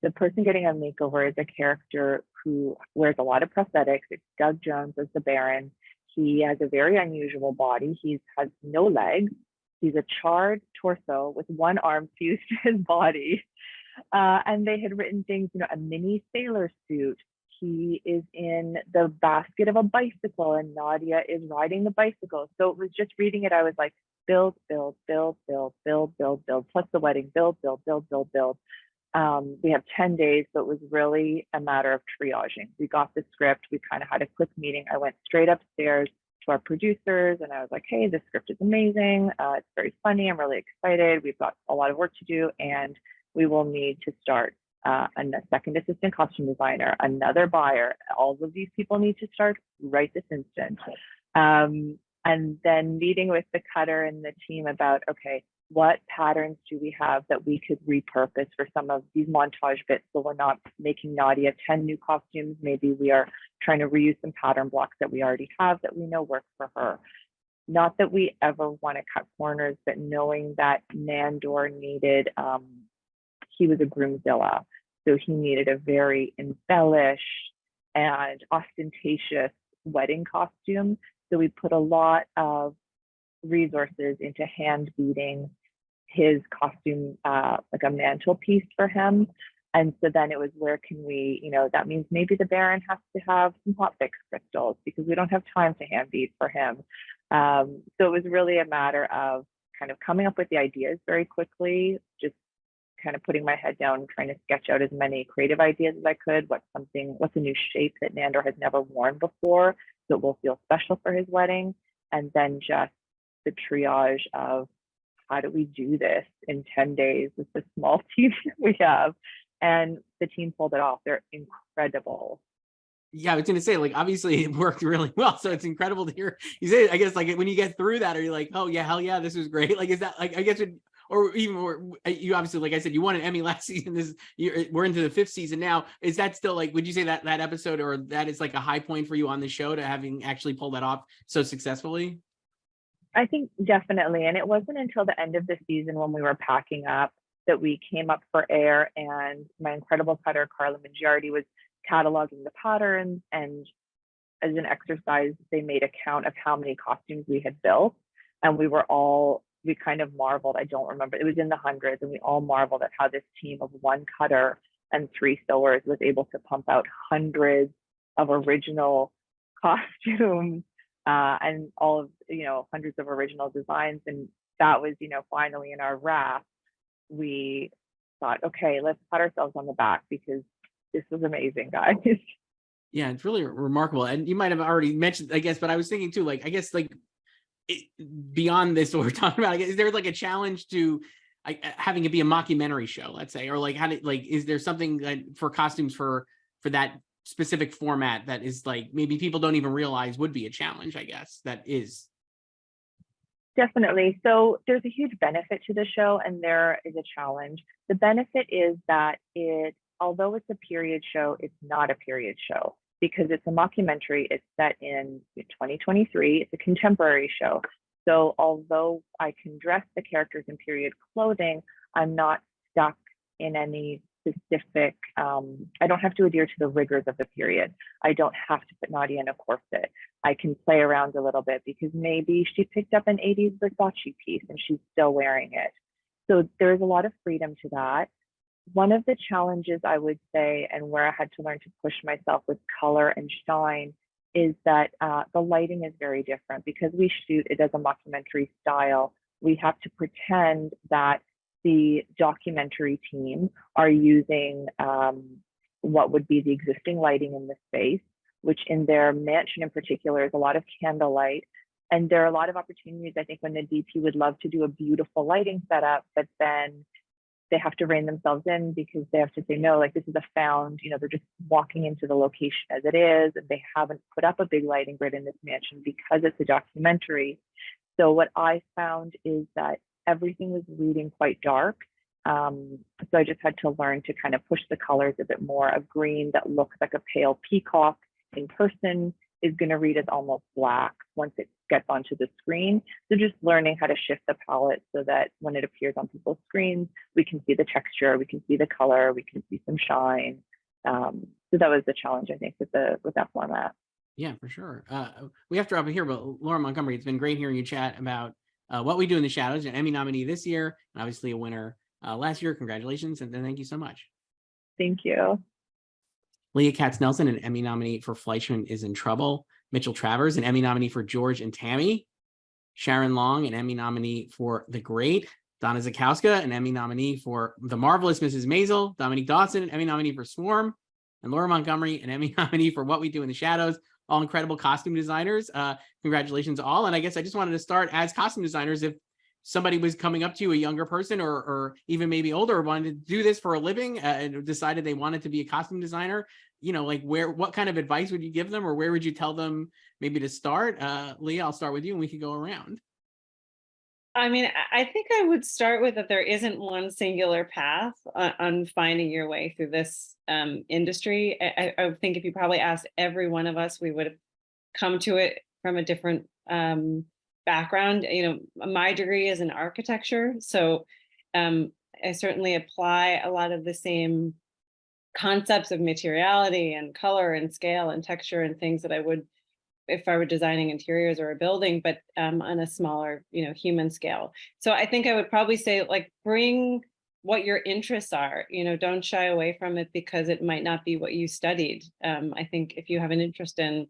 the person getting a makeover is a character who wears a lot of prosthetics. It's Doug Jones as the Baron. He has a very unusual body. He has no legs. He's a charred torso with one arm fused to his body. And they had written things, a mini sailor suit. He is in the basket of a bicycle and Nadia is riding the bicycle. So it was just reading it, I was like, build, build, build, build, build, build, build, plus the wedding, build, build, build, build, build. We have 10 days, so it was really a matter of triaging. We got the script, we kind of had a quick meeting. I went straight upstairs to our producers and I was like, hey, this script is amazing. It's very funny. I'm really excited. We've got a lot of work to do and we will need to start a second assistant costume designer, another buyer. All of these people need to start right this instant. And then meeting with the cutter and the team about, okay, what patterns do we have that we could repurpose for some of these montage bits so we're not making Nadia 10 new costumes. Maybe we are trying to reuse some pattern blocks that we already have that we know work for her. Not that we ever want to cut corners, but knowing that Nandor needed, he was a groomzilla, so he needed a very embellished and ostentatious wedding costume. So we put a lot of resources into hand beating his costume, like a mantelpiece for him. And so then it was, where can we, that means maybe the Baron has to have some hot fix crystals because we don't have time to hand beat for him. So it was really a matter of kind of coming up with the ideas very quickly, just kind of putting my head down and trying to sketch out as many creative ideas as I could. What's a new shape that Nandor has never worn before that will feel special for his wedding? And then just the triage of how do we do this in 10 days with the small team that we have. And the team pulled it off. They're incredible. Yeah, I was gonna say, like, obviously it worked really well. So it's incredible to hear you say it. I guess, like, when you get through that, are you like, oh yeah, hell yeah, this was great? Like, is that, like, I guess or even more, you obviously, like I said, you won an Emmy last season. We're into the 5th season now. Is that still, like, would you say that episode, or that is like a high point for you on the show, to having actually pulled that off so successfully? I think definitely. And it wasn't until the end of the season, when we were packing up, that we came up for air, and my incredible cutter, Carla Mangiardi, was cataloging the patterns. And as an exercise, they made a count of how many costumes we had built. And we kind of marveled. I don't remember. It was in the hundreds. And we all marveled at how this team of 1 cutter and 3 sewers was able to pump out hundreds of original costumes, and all of, hundreds of original designs. And that was, finally in our wrap, we thought, okay, let's pat ourselves on the back, because this was amazing, guys. Yeah, it's really remarkable. And you might have already mentioned, I guess, but I was thinking too, like, I guess, like, beyond this, what we're talking about, is there like a challenge to having it be a mockumentary show, let's say, or like, is there something that for costumes for that specific format that is, like, maybe people don't even realize would be a challenge, I guess, that is? Definitely. So there's a huge benefit to the show, and there is a challenge. The benefit is that although it's a period show, it's not a period show, because it's a mockumentary. It's set in 2023. It's a contemporary show. So although I can dress the characters in period clothing, I'm not stuck in any specific, I don't have to adhere to the rigors of the period. I don't have to put Nadia in a corset. I can play around a little bit, because maybe she picked up an 80s Versace piece and she's still wearing it. So there's a lot of freedom to that. One of the challenges, I would say, and where I had to learn to push myself with color and shine, is that the lighting is very different. Because we shoot it as a mockumentary style, we have to pretend that the documentary team are using what would be the existing lighting in the space, which in their mansion in particular is a lot of candlelight. And there are a lot of opportunities, I think, when the DP would love to do a beautiful lighting setup, but then they have to rein themselves in, because they have to say, no, like, this is a found, they're just walking into the location as it is, and they haven't put up a big lighting grid in this mansion because it's a documentary. So what I found is that everything was reading quite dark. So I just had to learn to kind of push the colors a bit more. A green that looks like a pale peacock in person is going to read as almost black once it gets onto the screen. So just learning how to shift the palette so that when it appears on people's screens, we can see the texture, we can see the color, we can see some shine. So that was the challenge, I think, with that format. Yeah, for sure. We have to wrap it here, but Laura Montgomery, it's been great hearing you chat about What We Do in the Shadows, an Emmy nominee this year, and obviously a winner last year. Congratulations, and thank you so much. Thank you. Leah Katznelson, an Emmy nominee for Fleishman Is in Trouble. Mitchell Travers, an Emmy nominee for George and Tammy. Sharon Long, an Emmy nominee for The Great. Donna Zakowska, an Emmy nominee for The Marvelous Mrs. Maisel. Dominique Dawson, an Emmy nominee for Swarm. And Laura Montgomery, an Emmy nominee for What We Do in the Shadows. All incredible costume designers. Congratulations all. And I guess I just wanted to start, as costume designers, if somebody was coming up to you, a younger person or even maybe older, wanted to do this for a living and decided they wanted to be a costume designer, like, what kind of advice would you give them, or where would you tell them maybe to start? Leah, I'll start with you and we could go around. I mean, I think I would start with that there isn't one singular path on finding your way through this industry. I would think if you probably asked every one of us, we would have come to it from a different background. My degree is in architecture, so I certainly apply a lot of the same concepts of materiality and color and scale and texture and things that I would if I were designing interiors or a building, but on a smaller, human scale. So I think I would probably say, like, bring what your interests are, don't shy away from it because it might not be what you studied. I think if you have an interest in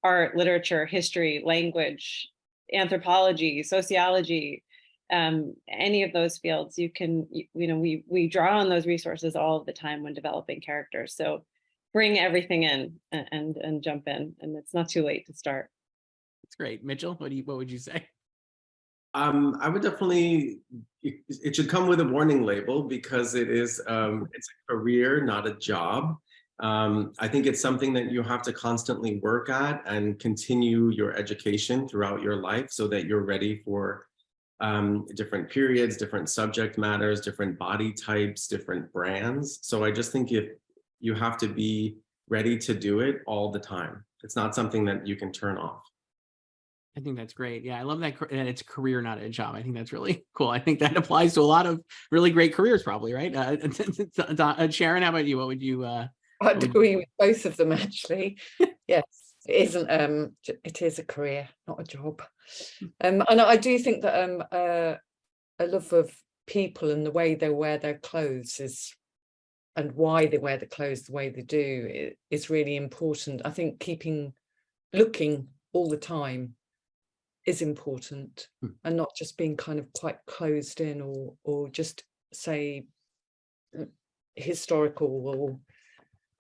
art, literature, history, language, anthropology, sociology, any of those fields, you can, we draw on those resources all of the time when developing characters. So bring everything in and jump in, and it's not too late to start. That's great. Mitchell, what would you say? I would definitely, it should come with a warning label because it is, it's a career, not a job. I think it's something that you have to constantly work at and continue your education throughout your life so that you're ready for different periods, different subject matters, different body types, different brands. So I just think you have to be ready to do it all the time. It's not something that you can turn off. I think that's great. Yeah, I love that it's a career, not a job. I think that's really cool. I think that applies to a lot of really great careers, probably, right? Sharon, how about you? What would you? I'd agree with both of them, actually. Yes, it isn't. It is a career, not a job. And I do think that a love of people and the way they wear their clothes and why they wear the clothes the way they do is really important. I think looking all the time is important, and not just being kind of quite closed in or just say historical, or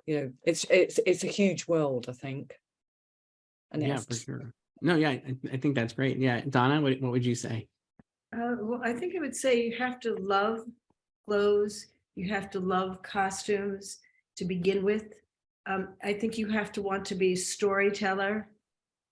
it's a huge world, I think. And yeah, for sure. No, yeah, I think that's great. Yeah, Donna, what would you say? Well, I think I would say you have to love clothes. You have to love costumes to begin with. I think you have to want to be a storyteller,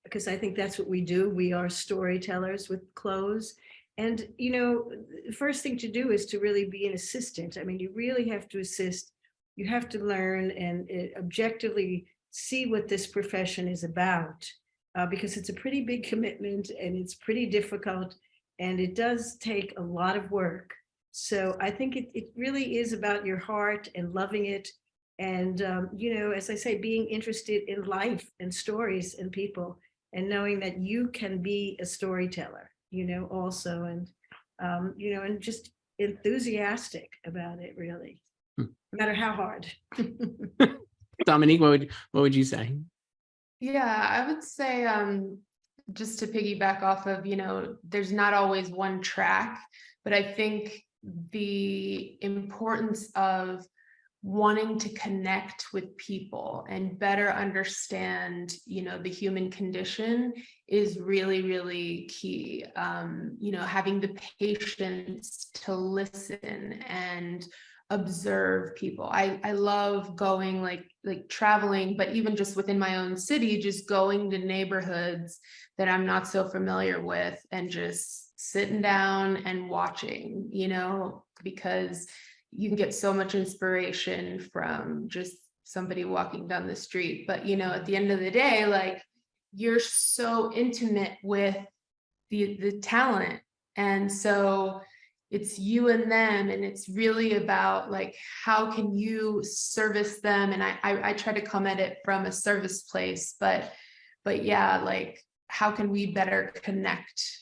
because I think that's what we do. We are storytellers with clothes. And, the first thing to do is to really be an assistant. I mean, you really have to assist. You have to learn and objectively see what this profession is about, because it's a pretty big commitment and it's pretty difficult and it does take a lot of work. So I think it really is about your heart and loving it. And, as I say, being interested in life and stories and people, and knowing that you can be a storyteller, also, and, and just enthusiastic about it, really, no matter how hard. Dominique, what would you say? Yeah, I would say, just to piggyback off of, there's not always one track, but I think the importance of wanting to connect with people and better understand, the human condition is really, really key. Having the patience to listen and observe people. I love going like traveling, but even just within my own city, just going to neighborhoods that I'm not so familiar with and just sitting down and watching, because you can get so much inspiration from just somebody walking down the street. But, at the end of the day, like, you're so intimate with the talent. And so it's you and them, and it's really about like, how can you service them? And I try to come at it from a service place, but yeah, like, how can we better connect?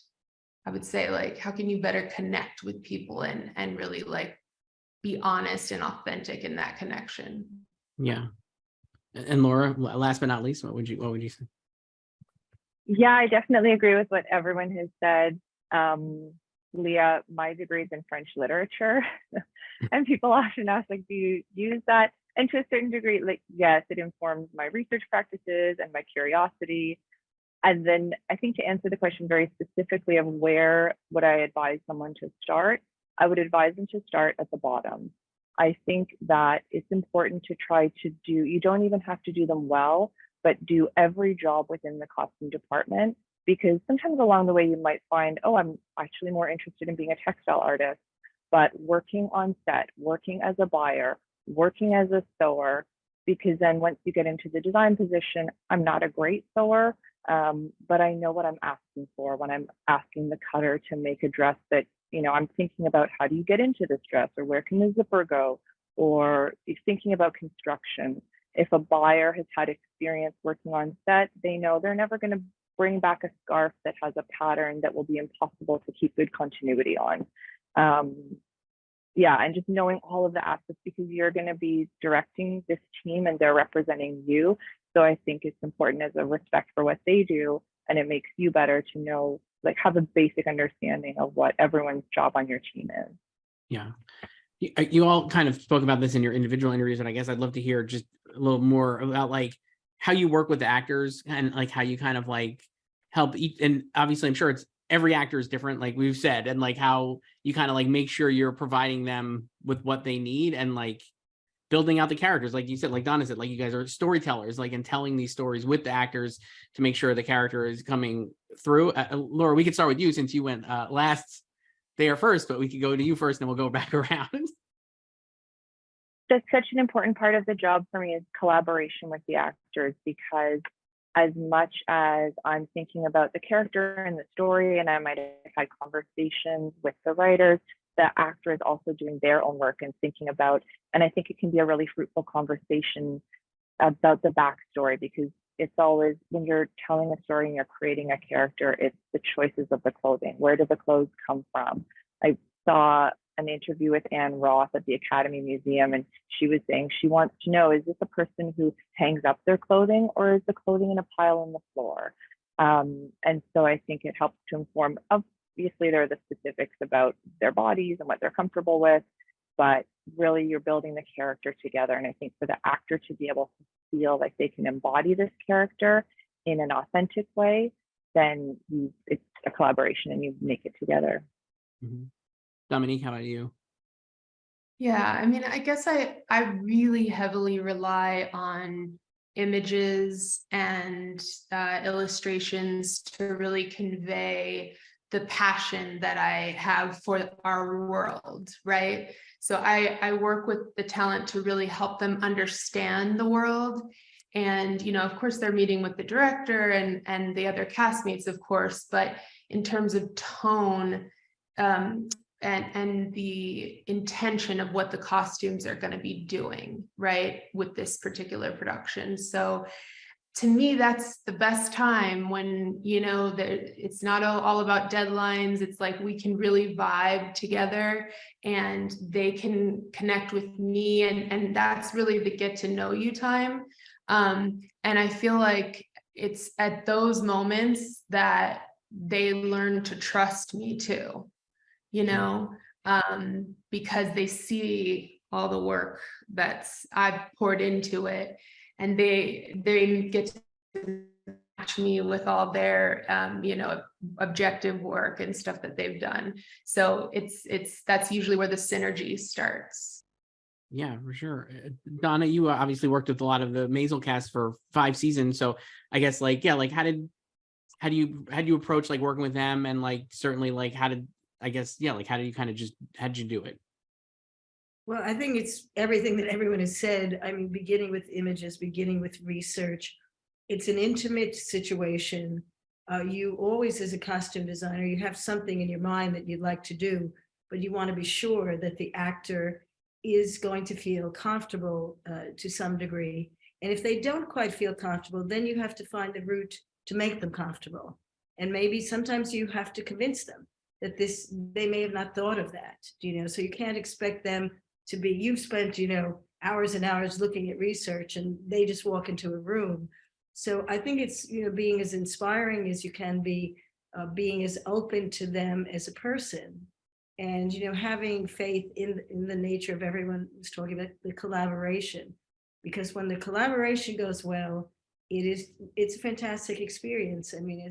I would say, like, how can you better connect with people and really like be honest and authentic in that connection? Yeah. And Laura, last but not least, what would you say? Yeah, I definitely agree with what everyone has said. Leah, my degree is in French literature, and people often ask, like, do you use that? And to a certain degree, like, yes, it informs my research practices and my curiosity. And then I think, to answer the question very specifically of where would I advise someone to start, I would advise them to start at the bottom. I think that it's important to try to you don't even have to do them well, but do every job within the costume department, because sometimes along the way you might find, oh, I'm actually more interested in being a textile artist, but working on set, working as a buyer, working as a sewer, because then once you get into the design position, I'm not a great sewer, but I know what I'm asking for when I'm asking the cutter to make a dress that, I'm thinking about, how do you get into this dress, or where can the zipper go, or thinking about construction. If a buyer has had experience working on set, they know they're never going to bring back a scarf that has a pattern that will be impossible to keep good continuity on. And just knowing all of the aspects, because you're going to be directing this team and they're representing you. So I think it's important as a respect for what they do, and it makes you better to know, like, have a basic understanding of what everyone's job on your team is. Yeah. You all kind of spoke about this in your individual interviews, and I guess I'd love to hear just a little more about like how you work with the actors and like how you kind of like help each. And obviously I'm sure it's every actor is different, like we've said, and like how you kind of like make sure you're providing them with what they need and like building out the characters, like you said, like Donna said, like you guys are storytellers, like in telling these stories with the actors to make sure the character is coming through. Laura, we could start with you since you went last there first, but we could go to you first and we'll go back around. That's such an important part of the job for me is collaboration with the actors, because as much as I'm thinking about the character and the story, and I might have had conversations with the writers, the actor is also doing their own work and thinking about, and I think it can be a really fruitful conversation about the backstory, because it's always, when you're telling a story and you're creating a character, it's the choices of the clothing. Where do the clothes come from? I saw an interview with Anne Roth at the Academy Museum, and she was saying she wants to know, is this a person who hangs up their clothing, or is the clothing in a pile on the floor? And so I think it helps to inform. Obviously, there are the specifics about their bodies and what they're comfortable with, but really you're building the character together. And I think for the actor to be able to feel like they can embody this character in an authentic way, then it's a collaboration and you make it together. Mm-hmm. Dominique, how about you? Yeah, I mean, I guess I really heavily rely on images and illustrations to really convey the passion that I have for our world, right? So I work with the talent to really help them understand the world. And, you know, of course, they're meeting with the director and the other castmates, of course, but in terms of tone, and the intention of what the costumes are going to be doing, right, with this particular production. So to me, that's the best time when, you know, it's not all about deadlines. It's like we can really vibe together and they can connect with me. And that's really the get to know you time. And I feel like it's at those moments that they learn to trust me too. You know, because they see all the work that's I've poured into it, and they get to match me with all their, you know, objective work and stuff that they've done. So that's usually where the synergy starts. Yeah, for sure. Donna, you obviously worked with a lot of the Maisel cast for 5 seasons. So I guess like, yeah, like how do you approach like working with them, and like certainly like how did you do it? Well, I think it's everything that everyone has said. I mean, beginning with images, beginning with research. It's an intimate situation. You always, as a costume designer, you have something in your mind that you'd like to do, but you want to be sure that the actor is going to feel comfortable to some degree. And if they don't quite feel comfortable, then you have to find the route to make them comfortable. And maybe sometimes you have to convince them that they may have not thought of that, you know, so you can't expect them to be, you've spent, you know, hours and hours looking at research and they just walk into a room. So I think it's, you know, being as inspiring as you can be, being as open to them as a person, and, you know, having faith in the nature of everyone who's talking about the collaboration, because when the collaboration goes well, it's a fantastic experience. I mean,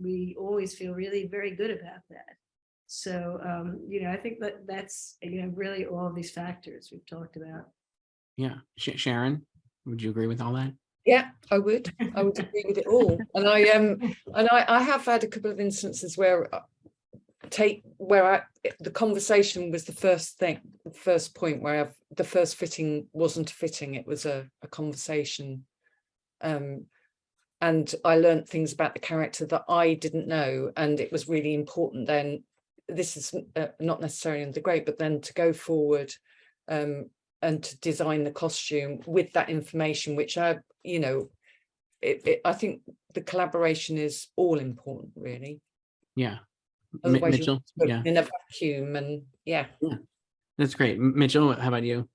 we always feel really very good about that. So, you know, I think that's, you know, really all of these factors we've talked about. Yeah. Sharon, would you agree with all that? Yeah, I would agree with it all. And I have had a couple of instances where the conversation was the first point where the first fitting wasn't a fitting, it was a conversation. And I learned things about the character that I didn't know, and it was really important then. This is not necessarily the great, but then to go forward and to design the costume with that information, which I think the collaboration is all important, really. Yeah. Otherwise Mitchell, you're in a vacuum, and yeah. That's great. Mitchell, how about you?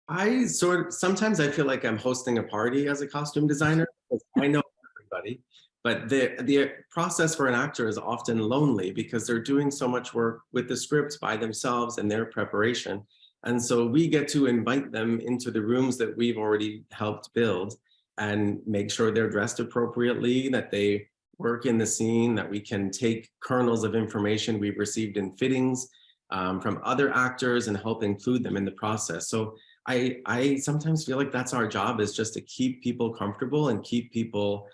Sometimes I feel like I'm hosting a party as a costume designer, because I know everybody, but the process for an actor is often lonely because they're doing so much work with the scripts by themselves and their preparation. And so we get to invite them into the rooms that we've already helped build and make sure they're dressed appropriately, that they work in the scene, that we can take kernels of information we've received in fittings from other actors and help include them in the process. So I sometimes feel like that's our job, is just to keep people comfortable and keep people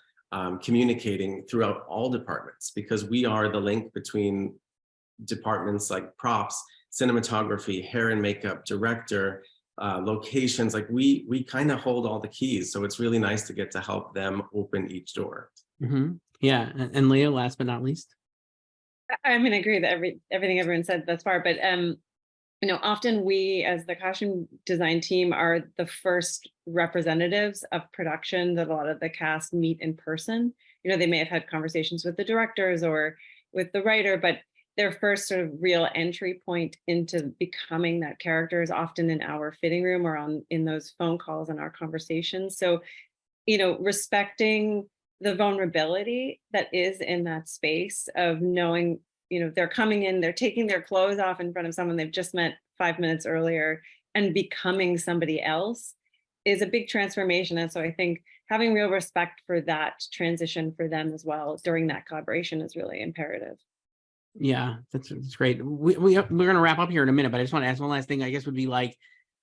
communicating throughout all departments, because we are the link between departments like props, cinematography, hair and makeup, director, locations. Like we kind of hold all the keys. So it's really nice to get to help them open each door. Mm-hmm. Yeah. And Leah, last but not least. I mean, I agree that everything everyone said thus far, but you know, often we as the costume design team are the first representatives of production that a lot of the cast meet in person. You know, they may have had conversations with the directors or with the writer, but their first sort of real entry point into becoming that character is often in our fitting room or in those phone calls and our conversations. So, you know, respecting the vulnerability that is in that space of knowing, you know, they're coming in, they're taking their clothes off in front of someone they've just met 5 minutes earlier and becoming somebody else is a big transformation. And so I think having real respect for that transition for them as well during that collaboration is really imperative. Yeah, that's great. We're going to wrap up here in a minute, but I just want to ask one last thing, I guess would be like,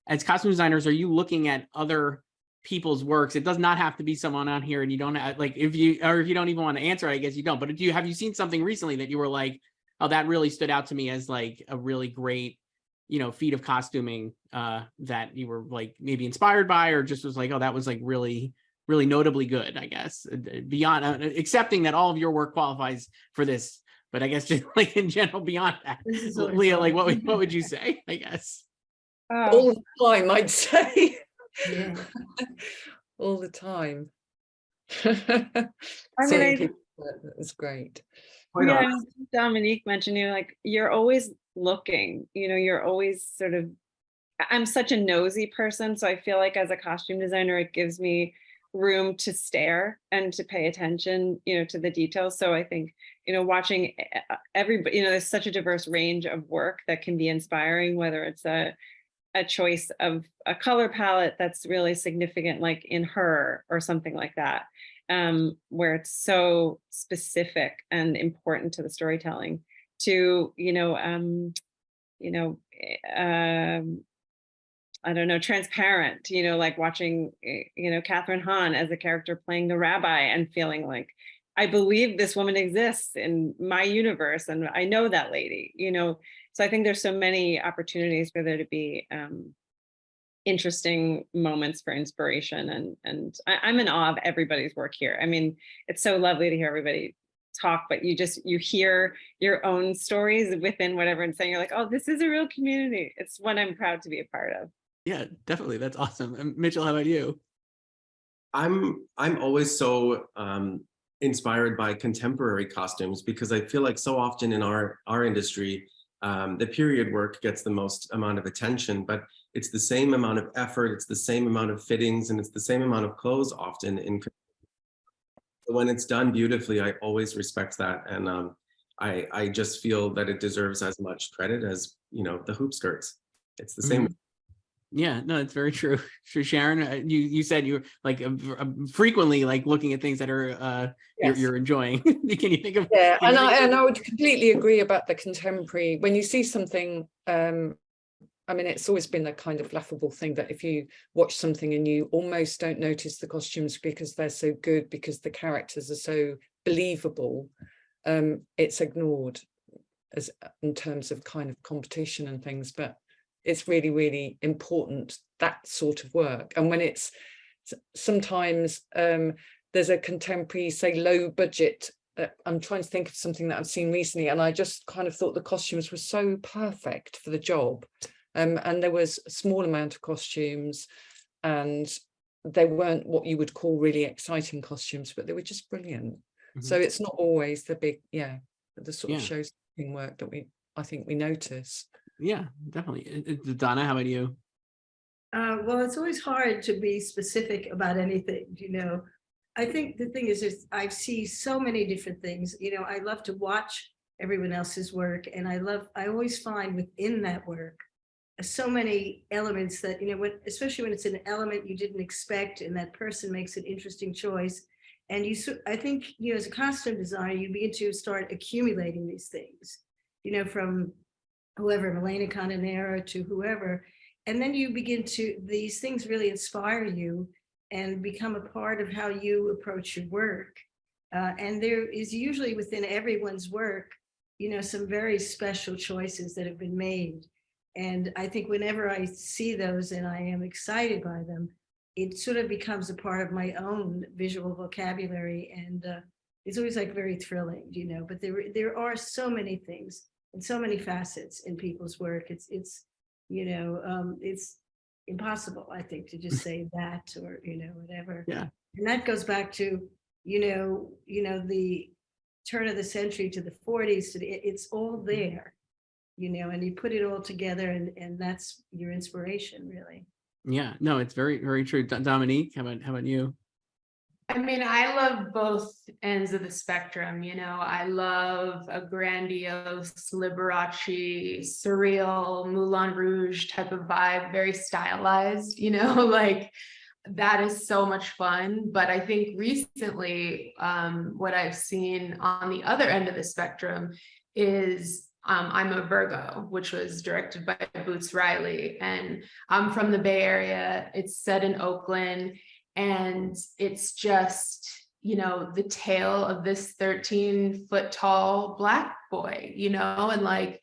as costume designers, are you looking at other people's works? It does not have to be someone on here, and you don't have, like, if you don't even want to answer, I guess you don't, but have you seen something recently that you were like, oh, that really stood out to me as like a really great, you know, feat of costuming that you were like maybe inspired by, or just was like, oh, that was like really, really notably good, I guess, beyond accepting that all of your work qualifies for this, but I guess just like in general, beyond that, Leah, like what would you say, I guess? All the time, I'd say. Yeah. All the time. I mean, it's great. yeah, Dominique mentioned, you know, like you're always looking, you know, you're always sort of, I'm such a nosy person. So I feel like as a costume designer, it gives me room to stare and to pay attention, you know, to the details. So I think, you know, watching everybody, you know, there's such a diverse range of work that can be inspiring, whether it's a choice of a color palette that's really significant, like in Her or something like that, where it's so specific and important to the storytelling, to, I don't know, Transparent, you know, like watching, you know, Catherine Hahn as a character playing the rabbi and feeling like, I believe this woman exists in my universe and I know that lady, you know. So I think there's so many opportunities for there to be interesting moments for inspiration. And I'm in awe of everybody's work here. I mean, it's so lovely to hear everybody talk, but you hear your own stories within whatever and saying, you're like, oh, this is a real community. It's one I'm proud to be a part of. Yeah, definitely. That's awesome. And Mitchell, how about you? I'm always so inspired by contemporary costumes, because I feel like so often in our industry, the period work gets the most amount of attention, but it's the same amount of effort, it's the same amount of fittings, and it's the same amount of clothes often. When it's done beautifully, I always respect that, and I just feel that it deserves as much credit as, you know, the hoop skirts. It's the same. Yeah, no, it's very true. Sure, Sharon, you said you were like frequently like looking at things that are Yes. you're enjoying. Can you think of? Yeah, and I would completely agree about the contemporary. When you see something, I mean, it's always been a kind of laughable thing that if you watch something and you almost don't notice the costumes because they're so good, because the characters are so believable, it's ignored as in terms of kind of competition and things. But it's really, really important, that sort of work. And when it's sometimes there's a contemporary, say, low budget, I'm trying to think of something that I've seen recently, and I just kind of thought the costumes were so perfect for the job. And there was a small amount of costumes, and they weren't what you would call really exciting costumes, but they were just brilliant. So it's not always the big, the sort of shows work that I think we notice. Yeah, definitely. Donna, how about you? Well, it's always hard to be specific about anything, you know. I think the thing is I see so many different things, you know. I love to watch everyone else's work, and I always find within that work so many elements that, you know, especially when it's an element you didn't expect and that person makes an interesting choice. And I think, you know, as a costume designer, you begin to start accumulating these things, you know, from whoever, Milena Cananera to whoever. and then you begin to, these things really inspire you and become a part of how you approach your work. And there is usually within everyone's work, some very special choices that have been made. And I think whenever I see those and I am excited by them, it sort of becomes a part of my own visual vocabulary. And it's always like very thrilling, but there are so many things and so many facets in people's work. It's impossible, I think, to just say that or, whatever. Yeah. And that goes back to, the turn of the century to the 40s, it's all there, and you put it all together and that's your inspiration, really. Yeah, no, it's very, very true. Dominique, how about you? I mean, I love both ends of the spectrum. I love a grandiose, Liberace, surreal, Moulin Rouge type of vibe, very stylized, like that is so much fun. But I think recently, what I've seen on the other end of the spectrum is I'm a Virgo, which was directed by Boots Riley, and I'm from the Bay Area. It's set in Oakland, and it's just, the tale of this 13-foot tall Black boy, and like,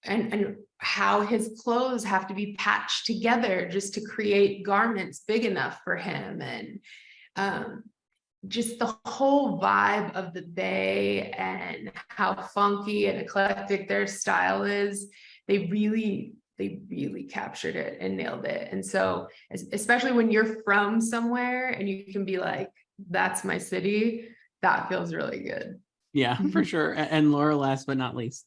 and how his clothes have to be patched together just to create garments big enough for him. And just the whole vibe of the Bay and how funky and eclectic their style is, they really captured it and nailed it. And so, especially when you're from somewhere and you can be like, that's my city, that feels really good. Yeah, for sure. And Laura, last but not least.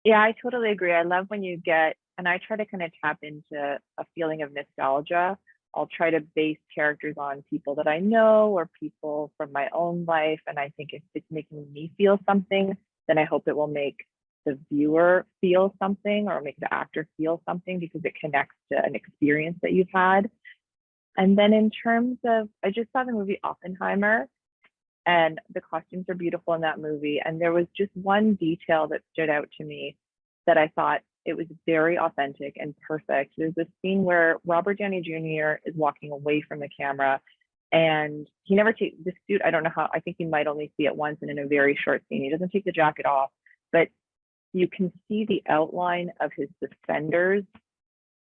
Yeah, I totally agree. I love when you get, and I try to kind of tap into a feeling of nostalgia. I'll try to base characters on people that I know or people from my own life. And I think if it's making me feel something, then I hope it will make the viewer feel something or make the actor feel something because it connects to an experience that you've had. And then in terms of, I just saw the movie Oppenheimer, and the costumes are beautiful in that movie. And there was just one detail that stood out to me that I thought it was very authentic and perfect. There's this scene where Robert Downey Jr. is walking away from the camera and he never takes the suit. I don't know how, I think you might only see it once and in a very short scene. He doesn't take the jacket off, but you can see the outline of his suspenders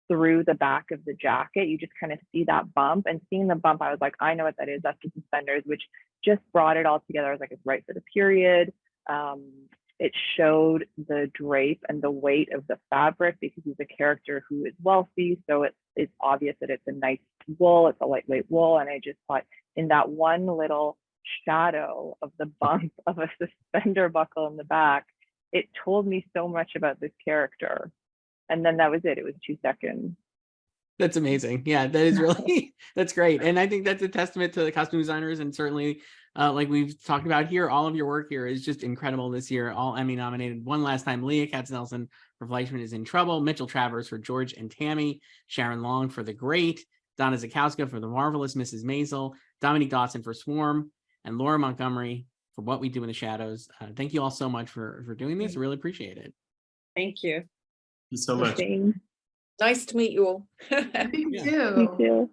through the back of the jacket. You just kind of see that bump, and seeing the bump, I was like, I know what that is. That's the suspenders, which just brought it all together. I was like, it's right for the period. It showed the drape and the weight of the fabric because he's a character who is wealthy. So it's obvious that it's a nice wool, it's a lightweight wool. And I just thought in that one little shadow of the bump of a suspender buckle in the back, it told me so much about this character. And then that was it. It was 2 seconds. That's amazing. Yeah, that is really, that's great. And I think that's a testament to the costume designers. And certainly, like we've talked about here, all of your work here is just incredible this year, all Emmy nominated. One last time, Leah Katznelson for Fleishman Is in Trouble, Mitchell Travers for George and Tammy, Sharon Long for The Great, Donna Zakowska for The Marvelous Mrs. Maisel, Dominique Dawson for Swarm, and Laura Montgomery for What We Do in the Shadows. Thank you all so much for doing this. I really appreciate it. Thank you. Thank you so much. Nice to meet you all. Me Yeah. too. Me too.